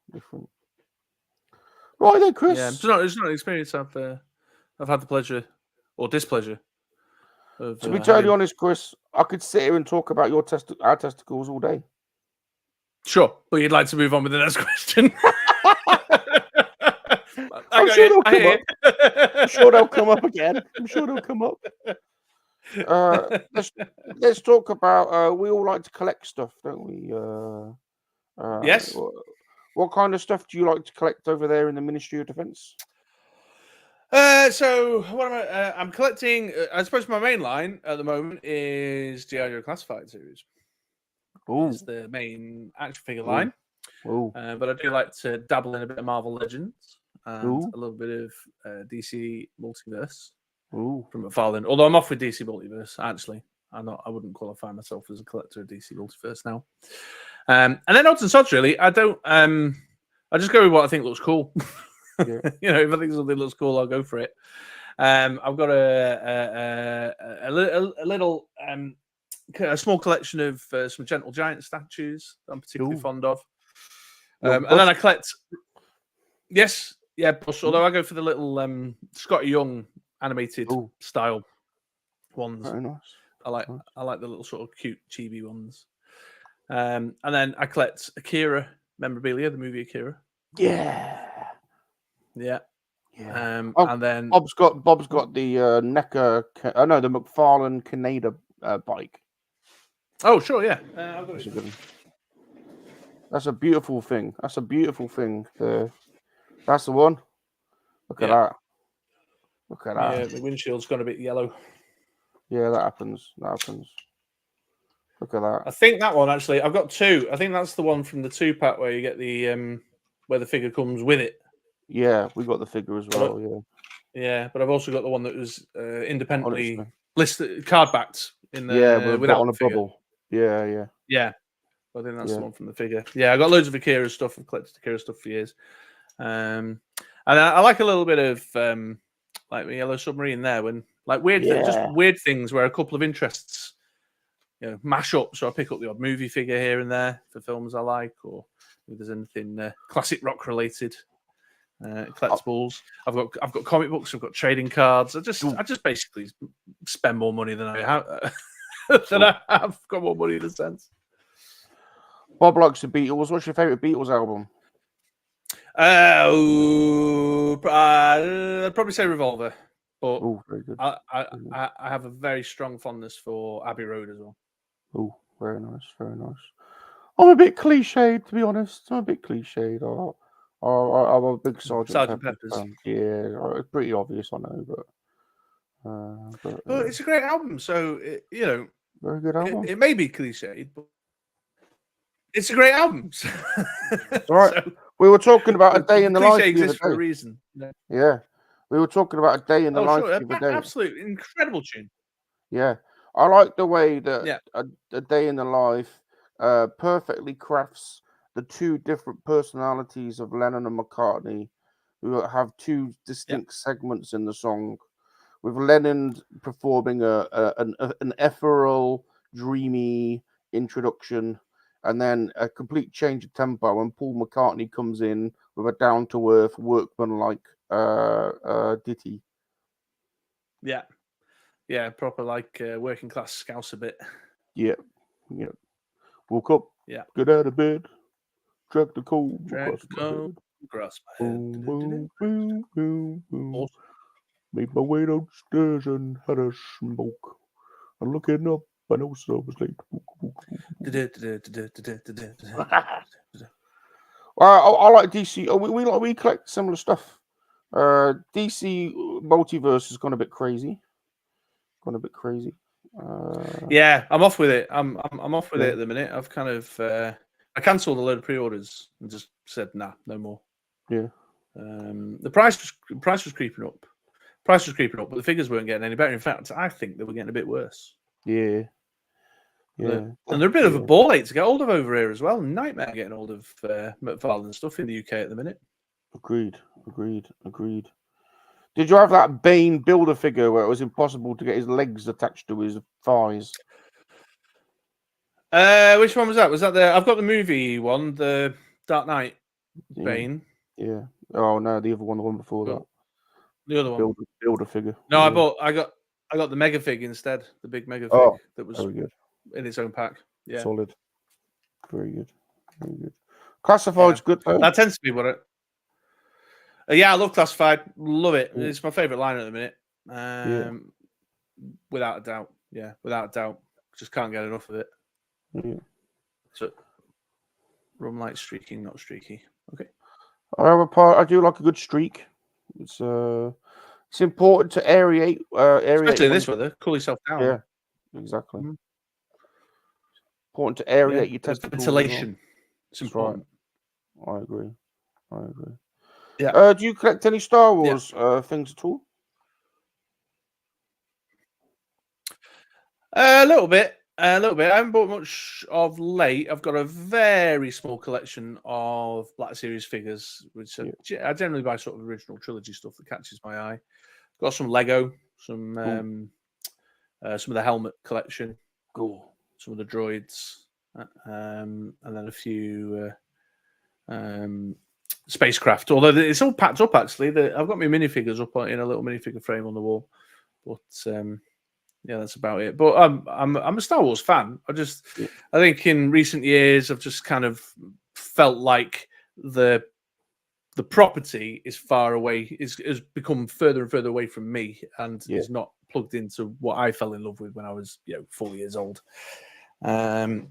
Right then, Chris. Yeah, it's not an experience I've had the pleasure or displeasure of. To be totally honest, Chris, I could sit here and talk about our testicles all day. Sure, but you'd like to move on with the next question. I'm sure they'll come up. I'm sure they'll come up again. I'm sure they'll come up. Let's talk about. We all like to collect stuff, don't we? Yes. What kind of stuff do you like to collect over there in the Ministry of Defence? So what am I? I'm collecting. I suppose my main line at the moment is G.I. Joe Classified series. It's the main action figure line. But I do like to dabble in a bit of Marvel Legends and a little bit of DC Multiverse from McFarlane. Although I'm off with DC Multiverse, actually. I wouldn't qualify myself as a collector of DC Multiverse now. And then odds and sods, really. I don't. I just go with what I think looks cool. Yeah. If I think something looks cool, I'll go for it. I've got a small collection of some Gentle Giant statues that I'm particularly fond of. And then I collect. Yes, yeah. Although I go for the little Scotty Young animated style ones. Very nice. I like the little sort of cute chibi ones. And then I collect Akira memorabilia, the movie Akira. Yeah. Yeah. Yeah. And then Bob's got the NECA. No, the McFarlane Canada bike. Oh, sure, yeah. That's a good one. That's a beautiful thing. That's a beautiful thing. That's the one. Look at that. Look at that. Yeah, the windshield's gone a bit yellow. Yeah, that happens. That happens. Look at that. I think that one actually. I've got two. I think that's the one from the 2-pack where you get the where the figure comes with it. Yeah, we got the figure as well. Yeah. Yeah, but I've also got the one that was independently Honestly. listed, card backed in the without on a figure. bubble. Yeah. Yeah, I think that's the one from the figure. Yeah, I got loads of Akira stuff. I've collected Akira stuff for years. And I like a little bit of like the Yellow Submarine there, when like just weird things where a couple of interests, mash up. So I pick up the odd movie figure here and there for films I like, or if there's anything classic rock related. Collectibles. I've got comic books. I've got trading cards. I just basically spend more money than I have. I've got more money in a sense. Bob likes the Beatles. What's your favorite Beatles album? I'd probably say Revolver, but very good. I have a very strong fondness for Abbey Road as well. Oh, very nice, very nice. I'm a bit cliched, to be honest. I'm a bit cliched. I'm a big Sergeant Pepper's fan. Yeah, it's pretty obvious, I know, but well, it's a great album. So very good album. It may be cliched, but it's a great album. All right. So, we were talking about a day in the life exists for a reason. Yeah, we were talking about a day in the life the other day. Absolutely incredible tune. Yeah, I like the way that a day in the life perfectly crafts the two different personalities of Lennon and McCartney, who have two distinct segments in the song, with Lennon performing an ethereal, dreamy introduction, and then a complete change of tempo when Paul McCartney comes in with a down-to-earth, workman-like ditty. Yeah, proper like working class scouse a bit. Yeah. Woke up. Yeah. Get out of bed. Drag the coal across my head. Boom, boom, boom, boom. Made my way downstairs and had a smoke. And looking up, I noticed I was late. I like DC. We collect similar stuff. DC Multiverse has gone a bit crazy. Yeah, I'm off with it. I'm off with it at the minute. I've kind of I cancelled a load of pre-orders and just said no more. Yeah. The price was creeping up. But the figures weren't getting any better. In fact, I think they were getting a bit worse. Yeah. And they're a bit of a ball ache to get hold of over here as well. Nightmare getting hold of McFarlane stuff in the UK at the minute. Agreed. Did you have that Bane builder figure where it was impossible to get his legs attached to his thighs? Which one was that? Was that I've got the movie one, the Dark Knight Bane. Yeah. Oh no, the other one, the one before that. The other one. Builder figure. No, I got the Mega Fig instead, the big Mega Fig that was very good. In its own pack. Yeah. Solid. Very good. Classified's good though. That tends to be what it. I love Classified. Love it. It's my favourite line at the minute. Without a doubt. Yeah, without a doubt. Just can't get enough of it. Yeah. So, rum light streaking, not streaky. Okay. I do like a good streak. It's important to aerate. Especially in this weather. Cool yourself down. Yeah, exactly. Mm-hmm. Important to aerate your testicles. Ventilation. It's important. Right. I agree. Yeah. Do you collect any Star Wars things at all? A little bit. I haven't bought much of late. I've got a very small collection of Black Series figures, which I generally buy sort of original trilogy stuff that catches my eye. Got some Lego, some of the helmet collection, some of the droids, and then a few spacecraft. Although it's all packed up actually. I've got my minifigures up in a little minifigure frame on the wall, but. Yeah, that's about it. But I'm a Star Wars fan. I think in recent years I've just kind of felt like the the property is far away, has become further and further away from me, and is not plugged into what I fell in love with when I was 4 years old. And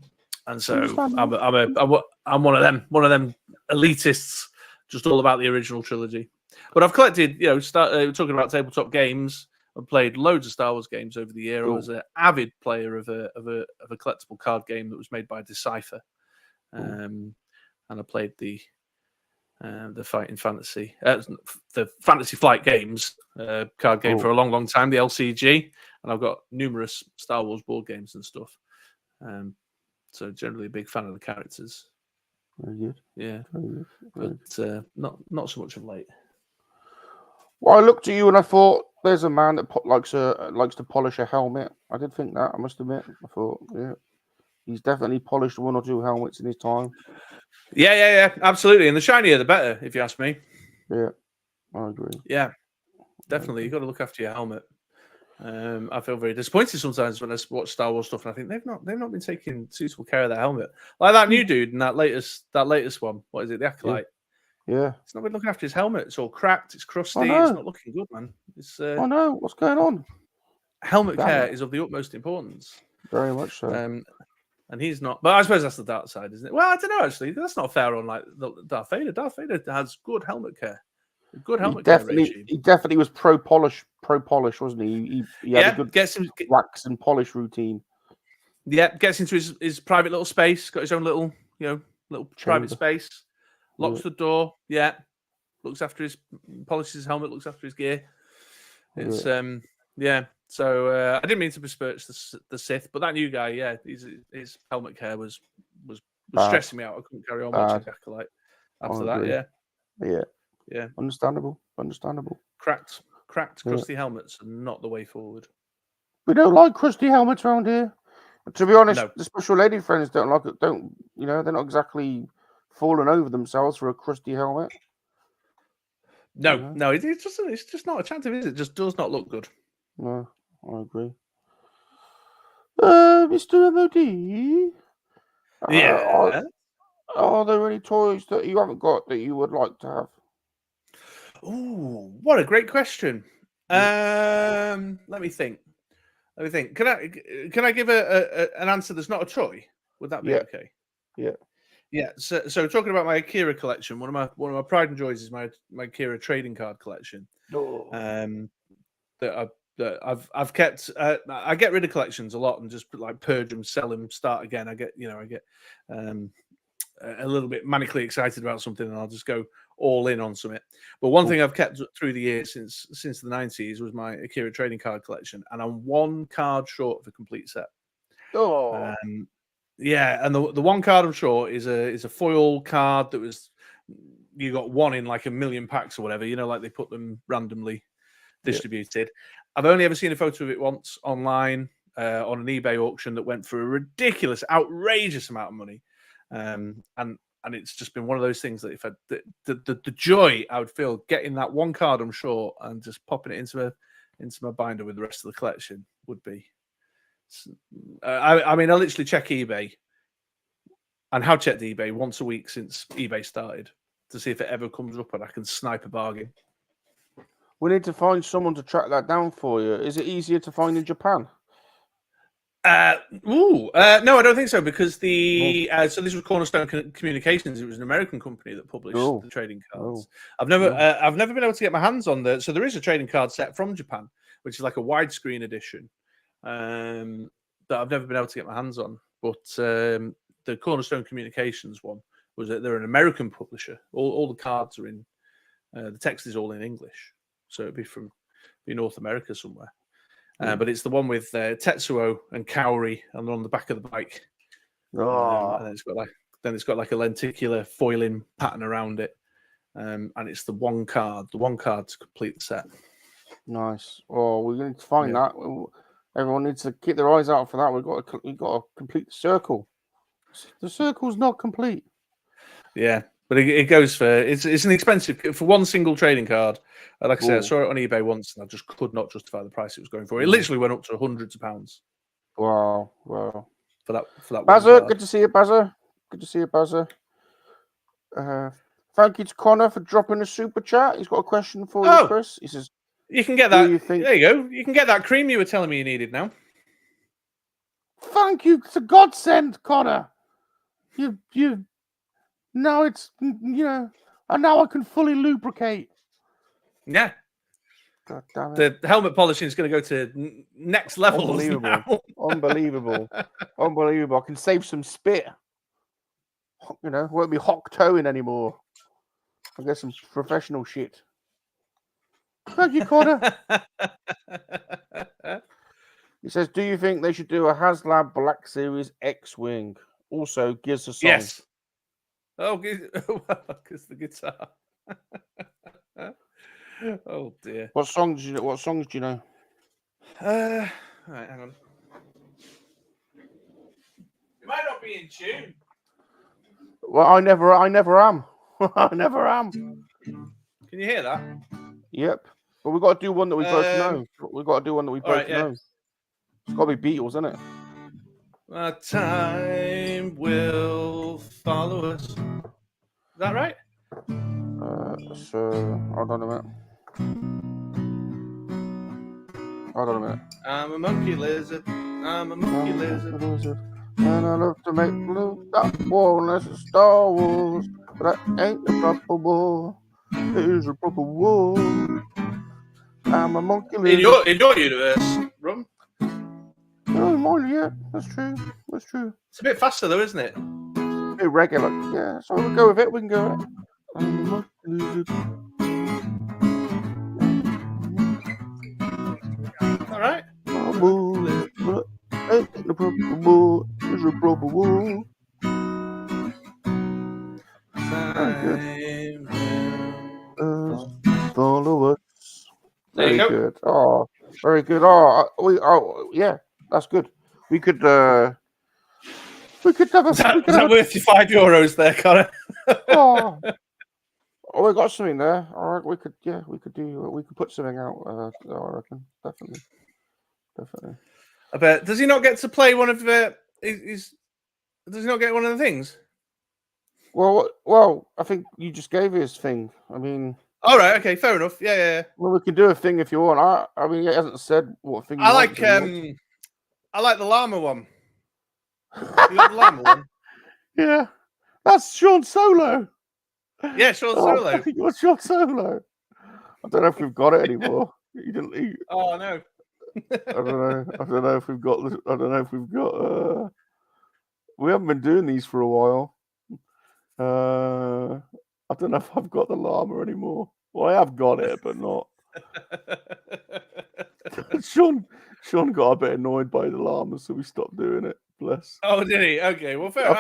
so I'm one of them elitists, just all about the original trilogy. But I've collected, talking about tabletop games. I've played loads of Star Wars games over the year. Cool. I was an avid player of a collectible card game that was made by Decipher, and I played the Fighting Fantasy, the Fantasy Flight Games card game for a long, long time, the LCG, and I've got numerous Star Wars board games and stuff. So generally a big fan of the characters. Very good. Yeah, but not so much of late. Well, I looked at you and I thought, there's a man that likes to polish a helmet. I did think that, I must admit. I thought, he's definitely polished 1 or 2 helmets in his time. Yeah, absolutely. And the shinier, the better, if you ask me. Yeah, I agree. Yeah, definitely. You've got to look after your helmet. I feel very disappointed sometimes when I watch Star Wars stuff, and I think they've not been taking suitable care of their helmet. Like that new dude in that latest one. What is it? The Acolyte. Yeah. He's not been looking after his helmet. It's all cracked. It's crusty. It's not looking good, man. I know. What's going on? Helmet care is of the utmost importance. Very much so. And he's not. But I suppose that's the dark side, isn't it? Well, I don't know, actually. That's not fair on, like, Darth Vader. Darth Vader has good helmet care. Good helmet care regime. He definitely was pro-polish, wasn't he? He had a good wax and polish routine. Yeah, gets into his private little space. Got his own little private space. Locks the door. Yeah. Looks after polishes his helmet, looks after his gear. It's, So I didn't mean to besmirch the Sith, but that new guy, his helmet care was stressing me out. I couldn't carry on watching Acolyte after that. Yeah. Understandable. Cracked, crusty helmets are not the way forward. We don't like crusty helmets around here. But to be honest, the special lady friends don't like it. They're not exactly falling over themselves for a crusty helmet. No, it's just not attractive, is it? It just does not look good. No, I agree. Mr. MOD? Yeah. Are there any toys that you haven't got that you would like to have? Ooh, what a great question. Let me think. Can I give an answer that's not a toy? Would that be okay? Yeah. So talking about my Akira collection, one of my pride and joys is my Akira trading card collection. That I've kept. I get rid of collections a lot and just like purge them, sell them, start again. I get a little bit manically excited about something, and I'll just go all in on something. But one thing I've kept through the years since the 90s was my Akira trading card collection, and I'm 1 card short of a complete set. And the 1 card I'm short is a foil card that was, you got 1 in like 1 million packs or whatever. Like they put them randomly distributed. I've only ever seen a photo of it once online on an eBay auction that went for a ridiculous, outrageous amount of money. And it's just been one of those things that if the joy I would feel getting that 1 card I'm short and just popping it into my binder with the rest of the collection would be. I literally check eBay, and have checked eBay once a week since eBay started to see if it ever comes up and I can snipe a bargain. We need to find someone to track that down for you. Is it easier to find in Japan? No, I don't think so, because so this was Cornerstone Communications. It was an American company that published the trading cards. I've never been able to get my hands on so there is a trading card set from Japan, which is like a widescreen edition that I've never been able to get my hands on. But the Cornerstone Communications one was that they're an American publisher. All the cards are in the text is all in English, so it'd be North America somewhere. But it's the one with Tetsuo and Kaori and on the back of the bike. And it's got like a lenticular foiling pattern around it. And it's the 1 card to complete the set. Nice. Oh, we're going to find that. Everyone needs to keep their eyes out for that. We've got to complete the circle. The circle's not complete. Yeah. But it goes for it's an expensive for 1 single trading card. Like I said, I saw it on eBay once, and I just could not justify the price it was going for. It literally went up to hundreds of pounds. Wow! For that. Bazza, good to see you, Bazza. Thank you to Connor for dropping a super chat. He's got a question for you, Chris. He says, "You can get that. There you go. You can get that cream you were telling me you needed now." Thank you. It's a godsend, Connor. You. Now it's and now I can fully lubricate. Yeah. God damn it. The helmet polishing is going to go to next levels. Unbelievable. Now. Unbelievable. Unbelievable. I can save some spit. Won't be hawk towing anymore. I'll get some professional shit. Thank you, Connor. He says, do you think they should do a HasLab Black Series X-Wing? Also, gives a song. Yes. Oh, because the guitar. Oh dear. What songs do you know? Right, hang on. You might not be in tune. Well, I never am. I never am. Can you hear that? Yep. But we've got to do one that we both know. We've got to do one that we both know. It's got to be Beatles, isn't it? Time will follow us. Is that right? So, hold on a minute. I'm a monkey lizard. I'm a monkey lizard. And I love to make blue dot war unless it's Star Wars. But that ain't the proper war. It is a proper war. I'm a monkey lizard. In your universe, Rum? Oh, mine, yeah. That's true. That's true. It's a bit faster though, isn't it? Irregular. Yeah, so we'll go with it. We can go with it. I'm a monkey lizard. All right. Ain't the proper war. It's a proper war. Very good. Follow us. Very good. Oh, very good. Yeah, that's good. We could have a. Is that worth your €5 there, Connor? We got something there. All right, we could put something out. I reckon, definitely. I bet. Does he not get to play one of does he not get one of the things? Well, I think you just gave his thing. I mean. All right. Okay. Fair enough. Yeah. Well, we can do a thing if you want. I mean, it hasn't said what thing. I like the llama one. You got the llama one? Yeah, that's Sean Solo. Yeah, Sean Solo. What's Sean Solo? I don't know if we've got it anymore. You didn't. Oh no. I don't know if we've got. We haven't been doing these for a while. I don't know if I've got the llama anymore. Well, I have got it, but not. Sean got a bit annoyed by the llama, so we stopped doing it. Bless. Oh, did he? Okay. Well, fair. I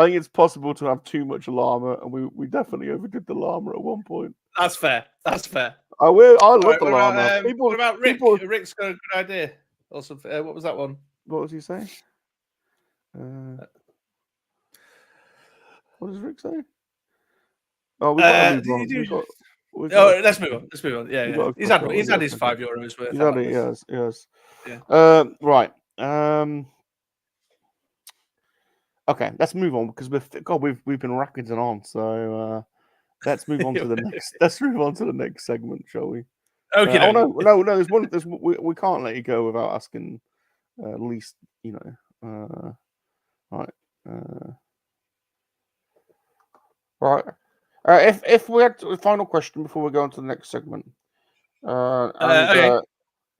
think it's possible to have too much llama, and we definitely overdid the llama at one point. That's fair. I love the llama. What about Rick? Rick's got a good idea. Also, what was that one? What was he saying? What does Rick say? Oh, let's move on. Yeah. He's had his €5 worth. He's had it. Yes. Yeah. Right. Okay, let's move on because we've been racking it on. So let's move on to the next. Let's move on to the next segment, shall we? Okay. No. There's one. We can't let you go without asking. At least right. Right. If we had a final question before we go on to the next segment,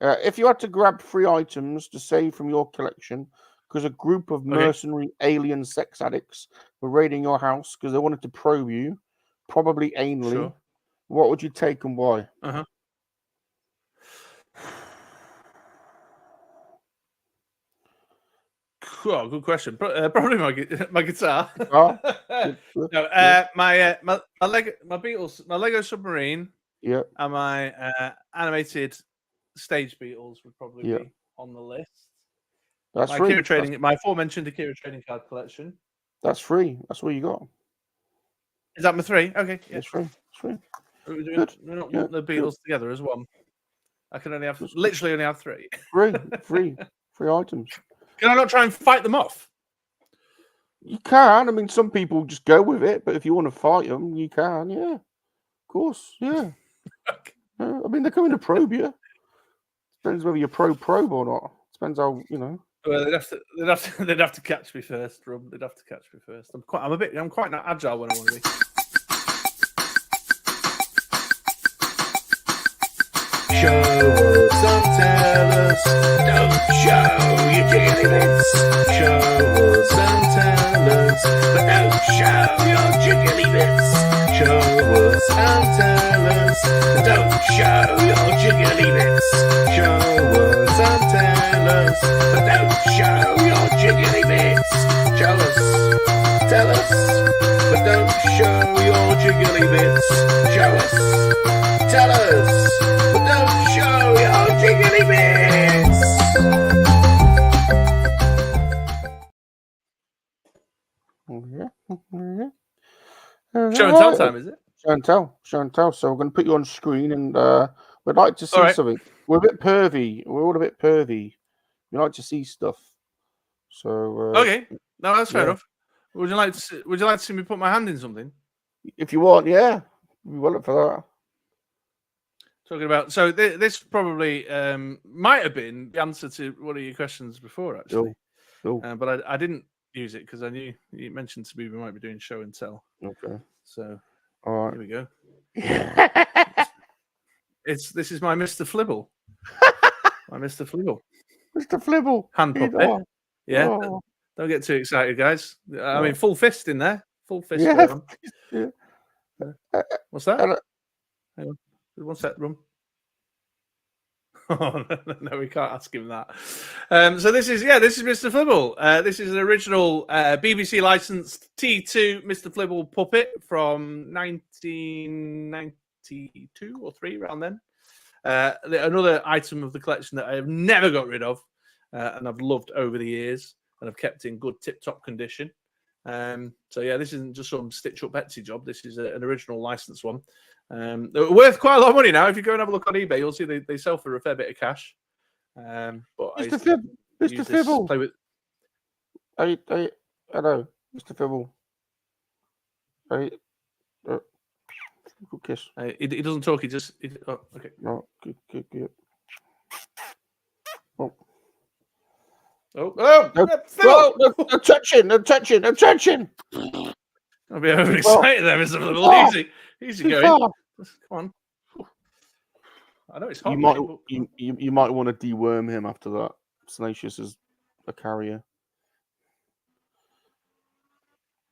if you had to grab 3 items to save from your collection because a group of mercenary alien sex addicts were raiding your house because they wanted to probe you, probably anally, what would you take and why? Oh, good question. Probably my guitar. No, my Beatles, my Lego submarine. Yeah. And my animated stage Beatles would probably be on the list. That's my free. My aforementioned Akira trading card collection. That's free. That's what you got. Is that my 3? Okay. Yeah. It's free. We're not want the Beatles together as one. I can literally only have 3. Free items. Can I not try and fight them off? You can. I mean, some people just go with it, but if you want to fight them, you can. Yeah, of course. Yeah. I mean, they're coming to probe you. Depends whether you're probe or not. Depends how Well, they'd have to catch me first, Rum. They'd have to catch me first. I'm quite not agile when I want to be. Show us and tell us. Don't show your jiggly bits. Show us and tell us, but don't show your jiggly bits. Show us and tell us. Don't show your jiggly bits. Show us and tell us, but don't show your jiggly bits. Tell us, but don't show your jiggly bits. Show us, tell us, but don't show your jiggly bits. Show and tell time, is it? Show and tell. So we're going to put you on screen, and we'd like to see something. We're a bit pervy. We're all a bit pervy. We like to see stuff. So okay, no, that's fair enough. Would you like to see me put my hand in something? If you want, yeah, we want it for that. Talking about this probably might have been the answer to one of your questions before, actually. Cool. But I didn't use it because I knew you mentioned to me we might be doing show and tell. Okay. So all right, here we go. This is my Mr. Flibble. My Mr. Flibble. Mr. Flibble. Hand puppet. Yeah. Oh. Don't get too excited, guys. I mean, full fist in there. Full fist. Yeah. What's that? Hang on. One sec, Rum. Oh, no, we can't ask him that. So this is Mr. Flibble. This is an original BBC licensed T2 Mr. Flibble puppet from 1992 or 3, around then. Another item of the collection that I have never got rid of, and I've loved over the years, and I've kept in good tip-top condition. So yeah, this isn't just some stitch-up Etsy job. This is an original licensed one. They're worth quite a lot of money now. If you go and have a look on eBay, you'll see they sell for a fair bit of cash. But Mr. Flibble. Play with... Hello, Mr. Flibble. Good kiss. He doesn't talk. He just. Oh, okay. No, good. Oh. Oh! No, touching! I'll be overexcited there, Mr. Flibble. Easy going. Come on. I know it's hot. You might want to deworm him after that. Salacious is a carrier.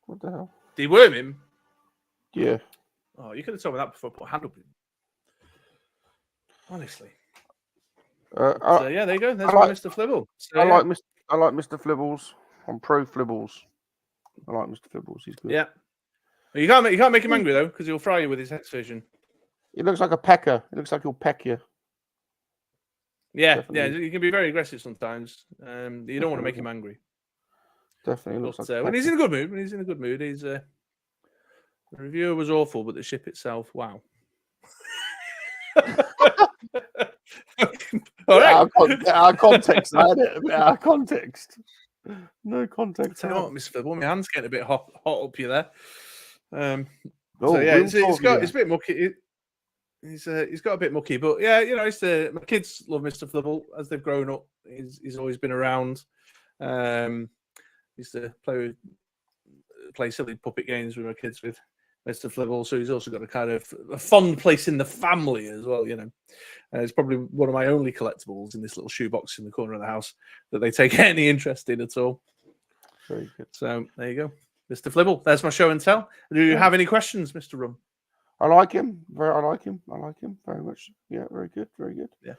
What the hell? Deworm him? Yeah. Oh, you could have told me that before I put a hand up. Honestly. So yeah, there you go. There's Mr. Flibble. So, I like Mr. Flibbles. I'm pro Flibbles. I like Mr. Flibbles. He's good. Yeah. You can't make him angry though, because he'll fry you with his X vision. He looks like a pecker. It looks like he'll peck you. Yeah, definitely. Yeah. He can be very aggressive sometimes. You don't want to make him angry. Definitely looks like. When he's in a good mood, he's the reviewer was awful, but the ship itself, wow. All right. Our context. Our context. No context. Tell you what, Mr. Flibble, my hand's getting a bit hot up you there. So yeah, it's a bit mucky. He's got a bit mucky, but yeah, my kids love Mr. Flibble as they've grown up. He's always been around. Used to play silly puppet games with my kids with Mr. Flibble, so he's also got a kind of a fond place in the family as well. It's probably one of my only collectibles in this little shoebox in the corner of the house that they take any interest in at all. Very good. So there you go, Mr. Flibble. There's my show and tell. Do you have any questions, Mr. Rum? I like him. I like him very much. Yeah, very good. Yeah.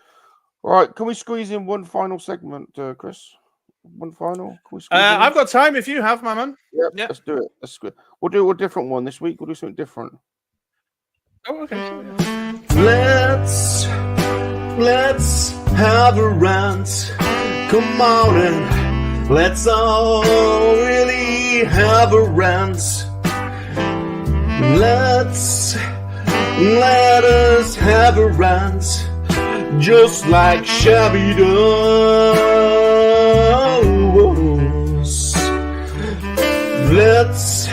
All right, can we squeeze in one final segment, Chris? One final? Can we squeeze I've got time if you have, my man. Yep. Let's do it. We'll do a different one this week. We'll do something different. Oh, okay. Let's have a rant. Come on and let's all really have a rant. Let us have a rant, just like Shabby does. Let's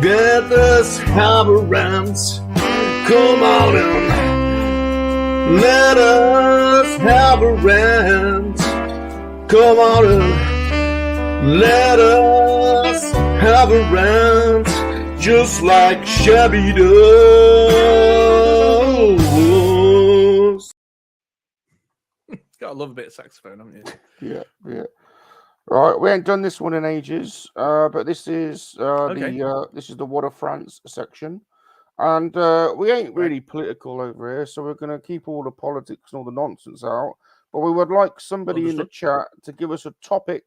get us have a rant. Come on in. Let us have a rant. Come on in. Let us have a rant. Just like Shabby does. Gotta love a bit of saxophone, haven't you? Yeah. Right, we ain't done this one in ages, but this is this is the What of France section, and we ain't really political over here, so we're gonna keep all the politics and all the nonsense out. But we would like somebody in the chat to give us a topic.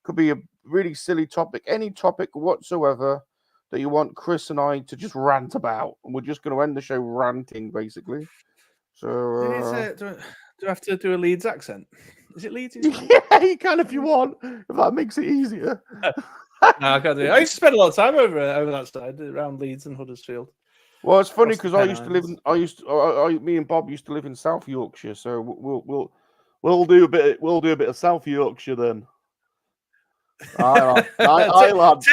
Could be a really silly topic, any topic whatsoever that you want Chris and I to just rant about, and we're just going to end the show ranting, basically. So, do I have to do a Leeds accent? Is it Leeds? Yeah, you can if you want. If that makes it easier. No, I can't do it. I used to spend a lot of time over that side, around Leeds and Huddersfield. Well, it's funny because I used to live in. Me and Bob used to live in South Yorkshire, so we'll do a bit of South Yorkshire then. Aye, lad.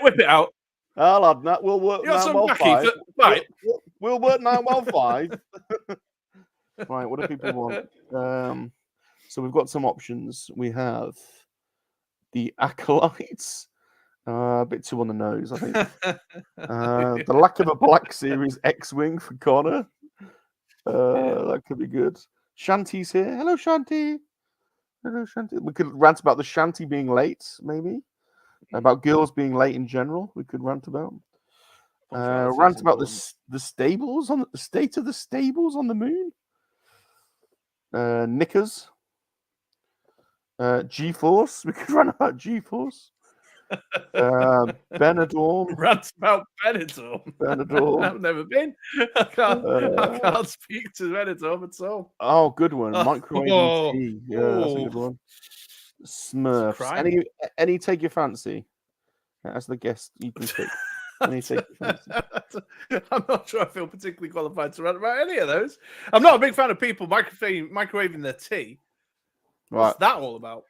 Whip it out. Aye, lad. We'll work 915. We'll work 915. Right, what do people want? So we've got some options. We have the Acolytes. A bit too on the nose, I think. The Lack of a Black Series X-Wing for Connor. That could be good. Shanty's here. Hello, Shanty. Hello, Shanty. We could rant about the Shanty being late, maybe. About girls being late in general. We could rant about. Rant about the stables on the state of the stables on the moon. Knickers. G-Force. We could rant about G-Force. Benidorm. Rant about Benidorm. I've never been. I can't speak to Benidorm at all. Oh, good one. Microwave tea. Yeah, that's a good one. Smurfs. Any take your fancy? As the guest, you can pick. Any take your fancy. I'm not sure I feel particularly qualified to rant about any of those. I'm not a big fan of people microwaving their tea. What's that all about?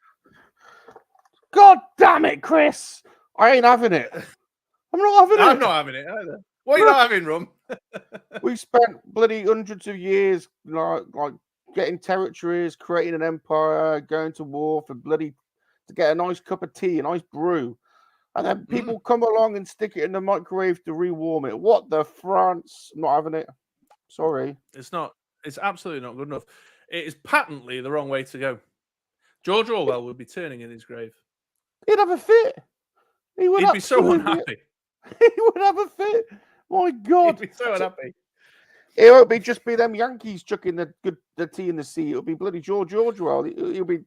God damn it, Chris! I ain't having it. I'm not having it either. What are you not having, Rum? We spent bloody hundreds of years like getting territories, creating an empire, going to war to get a nice cup of tea, a nice brew. And then people come along and stick it in the microwave to rewarm it. What the France? I'm not having it. Sorry. It's not. It's absolutely not good enough. It is patently the wrong way to go. George Orwell would be turning in his grave. He'd have a fit. He'd be so unhappy. He would have a fit. My God. He'd be so unhappy. It won't just be them Yankees chucking the tea in the sea. It'll be bloody George Orwell. He'll be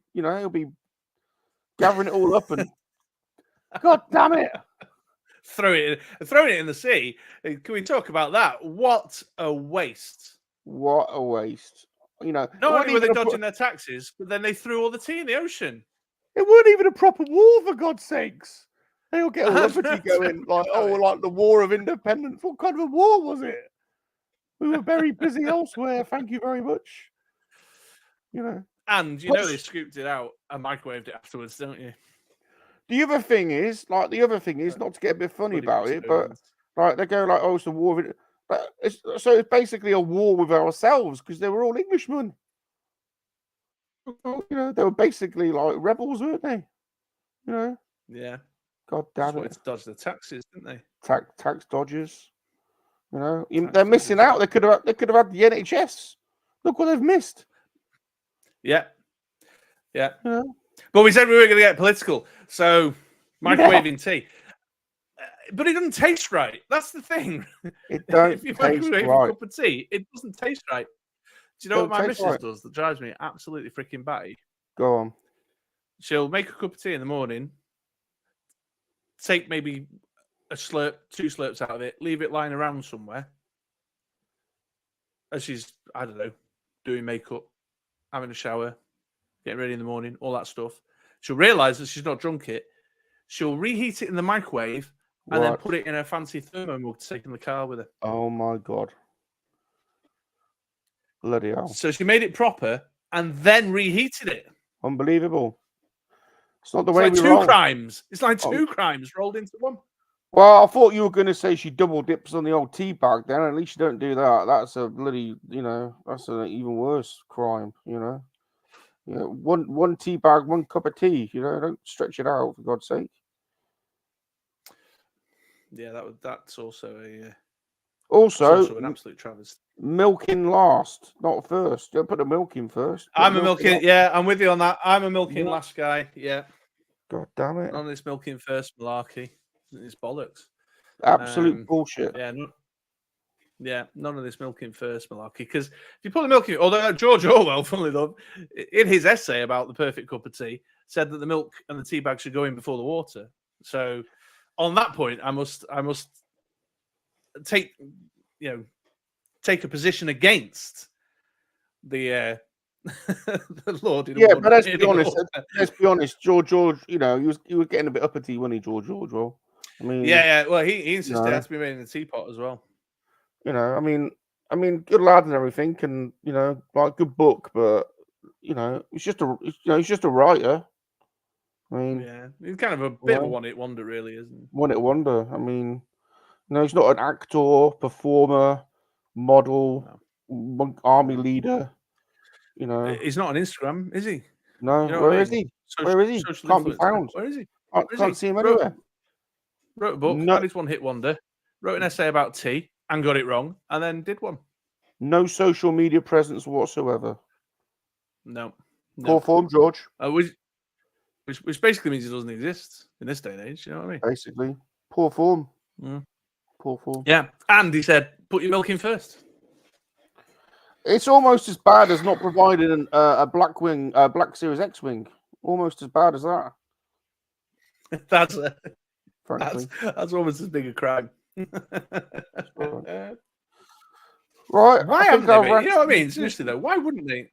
gathering it all up and God damn it. Throwing it in the sea. Can we talk about that? What a waste. What a waste. Not only were they dodging their taxes, but then they threw all the tea in the ocean. It weren't even a proper war, for God's sakes. They'll get a liberty going, like the War of Independence. What kind of a war was it? We were very busy elsewhere. Thank you very much. And they scooped it out and microwaved it afterwards, don't you? The other thing is, not to get a bit funny about it, but they go it's the war of it. So it's basically a war with ourselves because they were all Englishmen. They were basically like rebels, weren't they? Yeah. God damn it! To dodge the taxes, didn't they? Tax dodgers. They're missing out. They could have had the NHS. Look what they've missed. Yeah. But we said we were going to get political, so microwaving tea. But it doesn't taste right. That's the thing. It don't if you taste microwave right. a cup of tea, it doesn't taste right. Do you know what my missus does that drives me absolutely freaking batty? Go on. She'll make a cup of tea in the morning, take maybe a slurp, 2 slurps out of it, leave it lying around somewhere. As she's, I don't know, doing makeup, having a shower, getting ready in the morning, all that stuff. She'll realise that she's not drunk it. She'll reheat it in the microwave and then put it in her fancy thermo mug to take in the car with her. Oh my God. Bloody hell. So she made it proper and then reheated it. Unbelievable. It's not the It's way like we two roll. crimes. It's like two crimes rolled into one. Well, I thought you were going to say she double dips on the old tea bag. Then at least you don't do that. That's a bloody, that's an even worse crime. One tea bag, one cup of tea. Don't stretch it out for God's sake. Yeah, that's also a also an absolute travesty. Milking last, not first. Don't put the milk in first. I'm a milking. Yeah, I'm with you on that. I'm a milking last guy. Yeah. God damn it! None of this milking first malarkey. It's bollocks. Absolute bullshit. Yeah, none of this milking first malarkey. Because if you put the milk in, although George Orwell, funnily enough, in his essay about the perfect cup of tea, said that the milk and the tea bag should go in before the water. So, on that point, I must take a position against the the Lord. Yeah, but let's be honest. Let's be honest. George, he was getting a bit uppity, wasn't he, George? Well, I mean, yeah. Well, he insisted it had to be made in the teapot as well. I mean, good lad and everything, and like good book, but he's just a writer. I mean, yeah, he's kind of a bit of a one-hit wonder, really, isn't he? One-hit wonder. I mean, he's not an actor, performer, model, army leader. He's not on Instagram, is he? No, where is he? Where is he? Can't be found. Where is he? Can't see him anywhere. Wrote a book, had his one-hit wonder, wrote an essay about tea and got it wrong, and then did one. No social media presence whatsoever. No. Poor form, George. Which basically means he doesn't exist in this day and age. You know what I mean? Basically, poor form. Poor form. Yeah, and he said, "Put your milk in first." It's almost as bad as not providing a Black Series X-wing. Almost as bad as that. That's almost as big a crime. Right. Why haven't they? You know what I mean? Seriously though, why wouldn't they?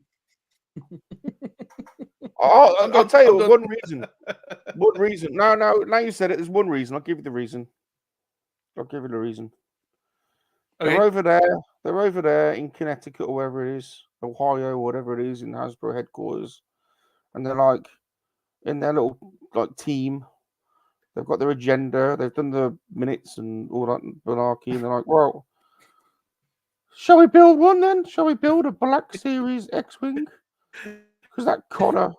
I'll tell you one reason. One reason. No. Now you said it. There's one reason. I'll give you the reason. Okay. They're over there. They're over there in Connecticut or wherever it is, Ohio, or whatever it is, in Hasbro headquarters, and they're like in their little team. They've got their agenda. They've done the minutes and all that malarkey, and they're like, "Well, shall we build one then? Shall we build a Black Series X-wing? Because that Connor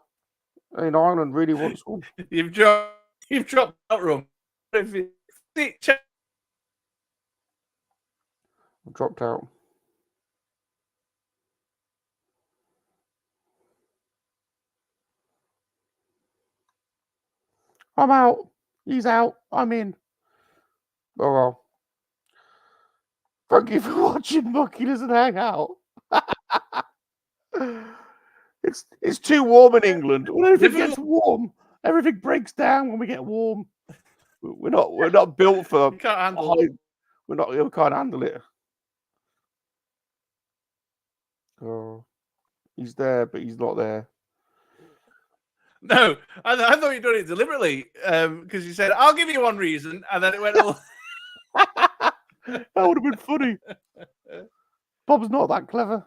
in Ireland really wants one." You've dropped that room. I've dropped out. I'm out. He's out. I'm in. Oh well. Thank you for watching MoNKey-LiZaRD Hangout. It's too warm in England. When everything gets warm, everything breaks down when we get warm. We're not built for. We can't handle it. We can't handle it. Oh, he's there, but he's not there. No, I thought you'd done it deliberately because you said, "I'll give you one reason," and then it went all. That would have been funny. Bob's not that clever.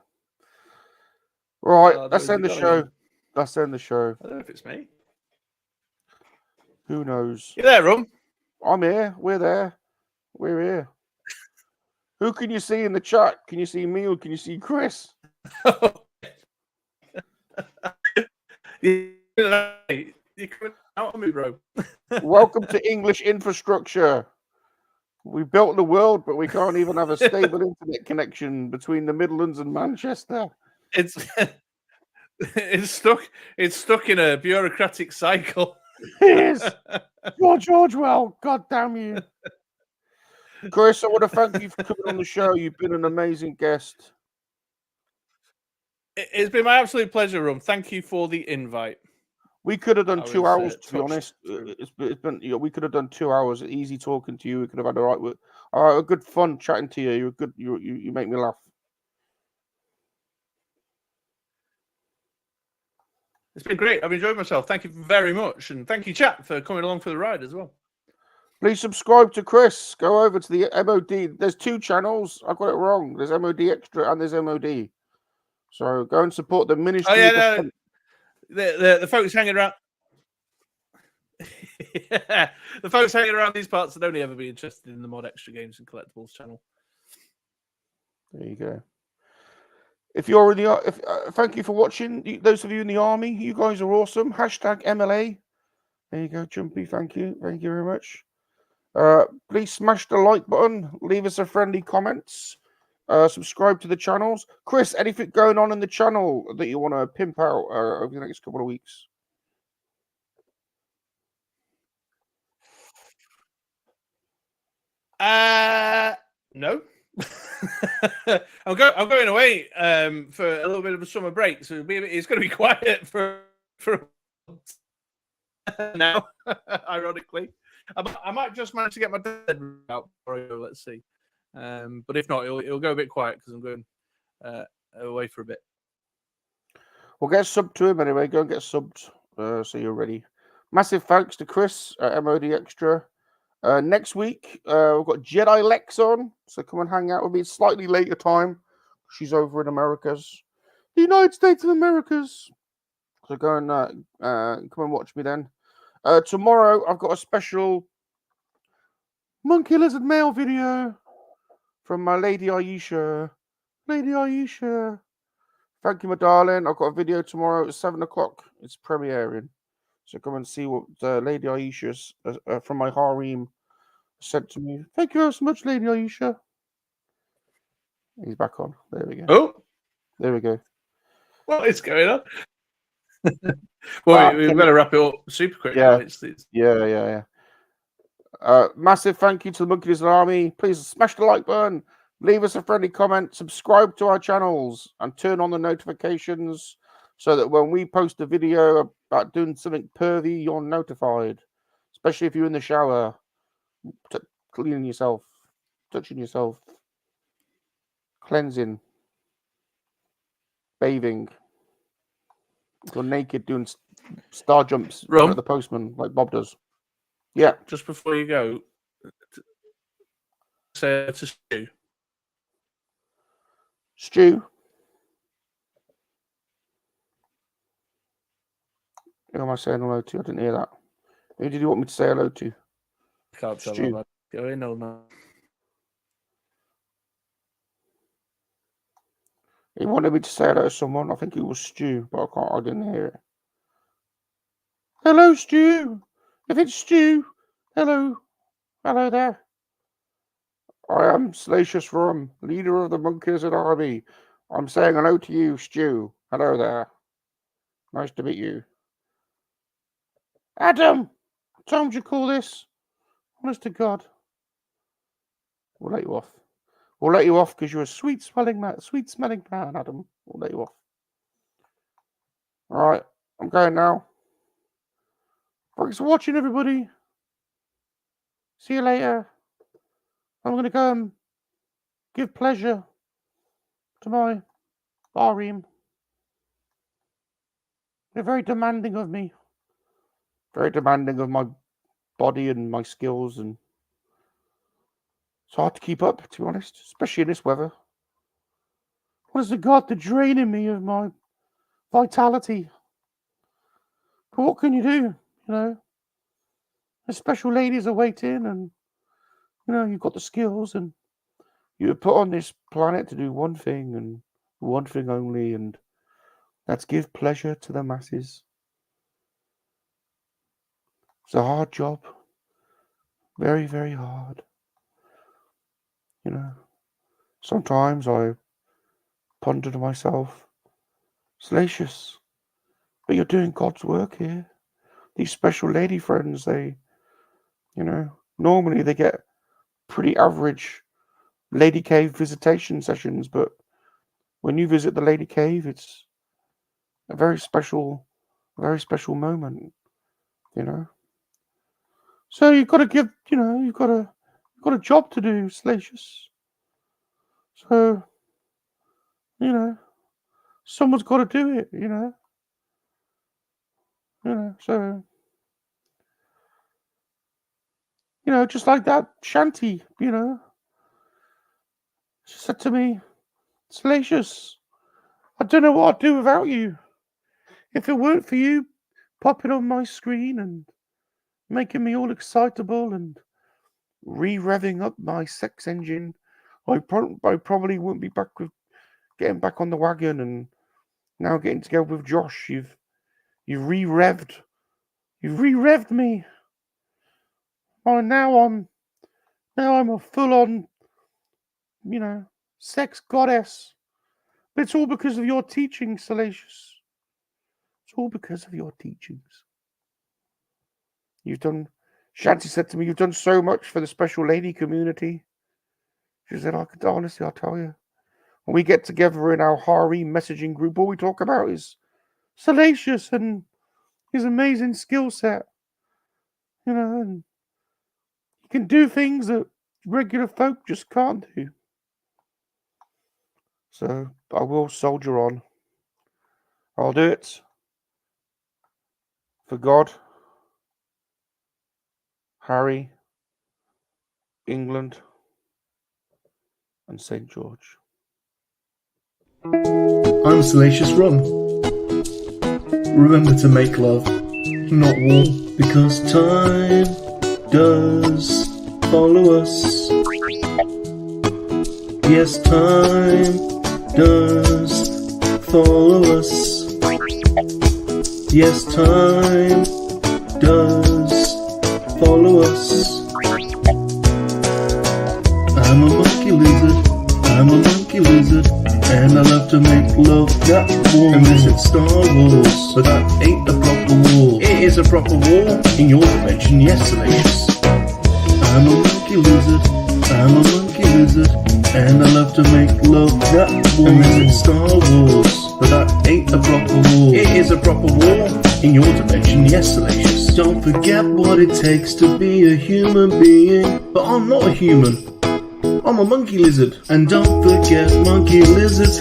Right, let's end the show. Let's end the show. I don't know if it's me. Who knows? You there, Rum? I'm here. We're there. We're here. Who can you see in the chat? Can you see me or can you see Chris? You're coming out on me, bro. Welcome to English infrastructure. We built the world, but we can't even have a stable internet connection between the Midlands and Manchester. It's stuck in a bureaucratic cycle. It is. George Orwell, God damn you. Chris, I want to thank you for coming on the show. You've been an amazing guest. It's been my absolute pleasure, Rum. Thank you for the invite. We could have done 2 hours, to be honest. It's been, we could have done 2 hours. Easy talking to you. We could have had a good fun chatting to you. You're good. You make me laugh. It's been great. I've enjoyed myself. Thank you very much, and thank you, chat, for coming along for the ride as well. Please subscribe to Chris. Go over to the MOD. There's 2 channels. I got it wrong. There's MoDXtra and there's MOD. So go and support the ministry. Oh yeah, no, the folks hanging around. Yeah. The folks hanging around these parts would only ever be interested in the MoDXtra games and collectibles channel. There you go. If you're in the, thank you for watching. Those of you in the army, you guys are awesome. Hashtag MLA. There you go, Jumpy. Thank you very much. Please smash the like button. Leave us a friendly comments. Subscribe to the channels. Chris, anything going on in the channel that you want to pimp out over the next couple of weeks? No. I'm going away for a little bit of a summer break, so it's going to be quiet for now. Ironically, I might just manage to get my dad out before I go. Let's see. But if not, it'll go a bit quiet because I'm going away for a bit. We'll get subbed to him anyway. Go and get subbed so you're ready. Massive thanks to Chris at MoDXtra. Next week, we've got Jedi Lex on, so come and hang out with me. Slightly later time. She's over in Americas. The United States of Americas. So go and come and watch me then. Tomorrow, I've got a special MoNKey-LiZaRD mail video from my Lady Aisha. Lady Aisha. Thank you, my darling. I've got a video tomorrow at 7 o'clock. It's premiering. So come and see what Lady Aisha from my harem said to me. Thank you so much, Lady Aisha. He's back on. There we go. Oh, there we go. What is going on? Well, we've got to wrap it up super quick. Yeah, yeah. Massive thank you to the MoNKey-LiZaRD Army. Please smash the like button. Leave us a friendly comment. Subscribe to our channels and turn on the notifications so that when we post a video about doing something pervy, you're notified. Especially if you're in the shower, cleaning yourself, touching yourself, cleansing, bathing. You're naked doing star jumps at the postman like Bob does. Yeah. Just before you go, say to Stu. Stu. Who am I saying hello to? I didn't hear that. Who did you want me to say hello to? Can't tell him. Go in, old man. He wanted me to say hello to someone. I think it was Stu, but I didn't hear it. Hello, Stu. If it's Stu, hello. Hello there. I am Salacious Rum, leader of the MoNKey-LiZaRD Army. I'm saying hello to you, Stu. Hello there. Nice to meet you. Adam! What time would you call this? Honest to God. We'll let you off. We'll let you off because you're a sweet-smelling man, Adam. We'll let you off. All right, I'm going now. Thanks for watching, everybody. See you later. I'm going to go and give pleasure to my harem. They're very demanding of me. Very demanding of my body and my skills, and it's hard to keep up, to be honest, especially in this weather. What is the God to draining me of my vitality? But what can you do? You know, the special ladies are waiting, and you know you've got the skills, and you were put on this planet to do one thing and one thing only, and that's give pleasure to the masses. It's a hard job. Very, very hard. You know, sometimes I ponder to myself, Salacious, but you're doing God's work here. These special lady friends, they, you know, normally they get pretty average lady cave visitation sessions, but when you visit the lady cave, it's a very special moment, you know. So you've got to give, you know, you've got a job to do, Salacious. So, you know, someone's got to do it, you know. So, you know, just like that shanty, you know. She said to me, Salacious, I don't know what I'd do without you. If it weren't for you popping on my screen and making me all excitable and re-revving up my sex engine. I probably wouldn't be back with getting back on the wagon and now getting together with Josh. You've re-revved me. Oh, now I'm a full-on, sex goddess. But it's all because of your teachings, Salacious. It's all because of your teachings. Shanty said to me, you've done so much for the special lady community. She said, honestly, I'll tell you. When we get together in our harem messaging group, all we talk about is Salacious and his amazing skill set. And he can do things that regular folk just can't do. So I will soldier on. I'll do it for God, Harry, England, and St. George. I'm Salacious Rum. Remember to make love, not war, because time does follow us. Yes, time does follow us. Yes, time does follow us. I'm a monkey lizard, I'm a monkey lizard, and I love to make love that warm. And this is Star Wars, so that ain't a proper war. It is a proper war in your dimension, yes, Salacious. I'm a monkey lizard, I'm a monkey lizard, and I love to make love that warm. And this is Star Wars, but that ain't a proper war. It is a proper war in your dimension, yes, Salacious. Don't forget what it takes to be a human being. But I'm not a human, I'm a monkey lizard. And don't forget monkey lizards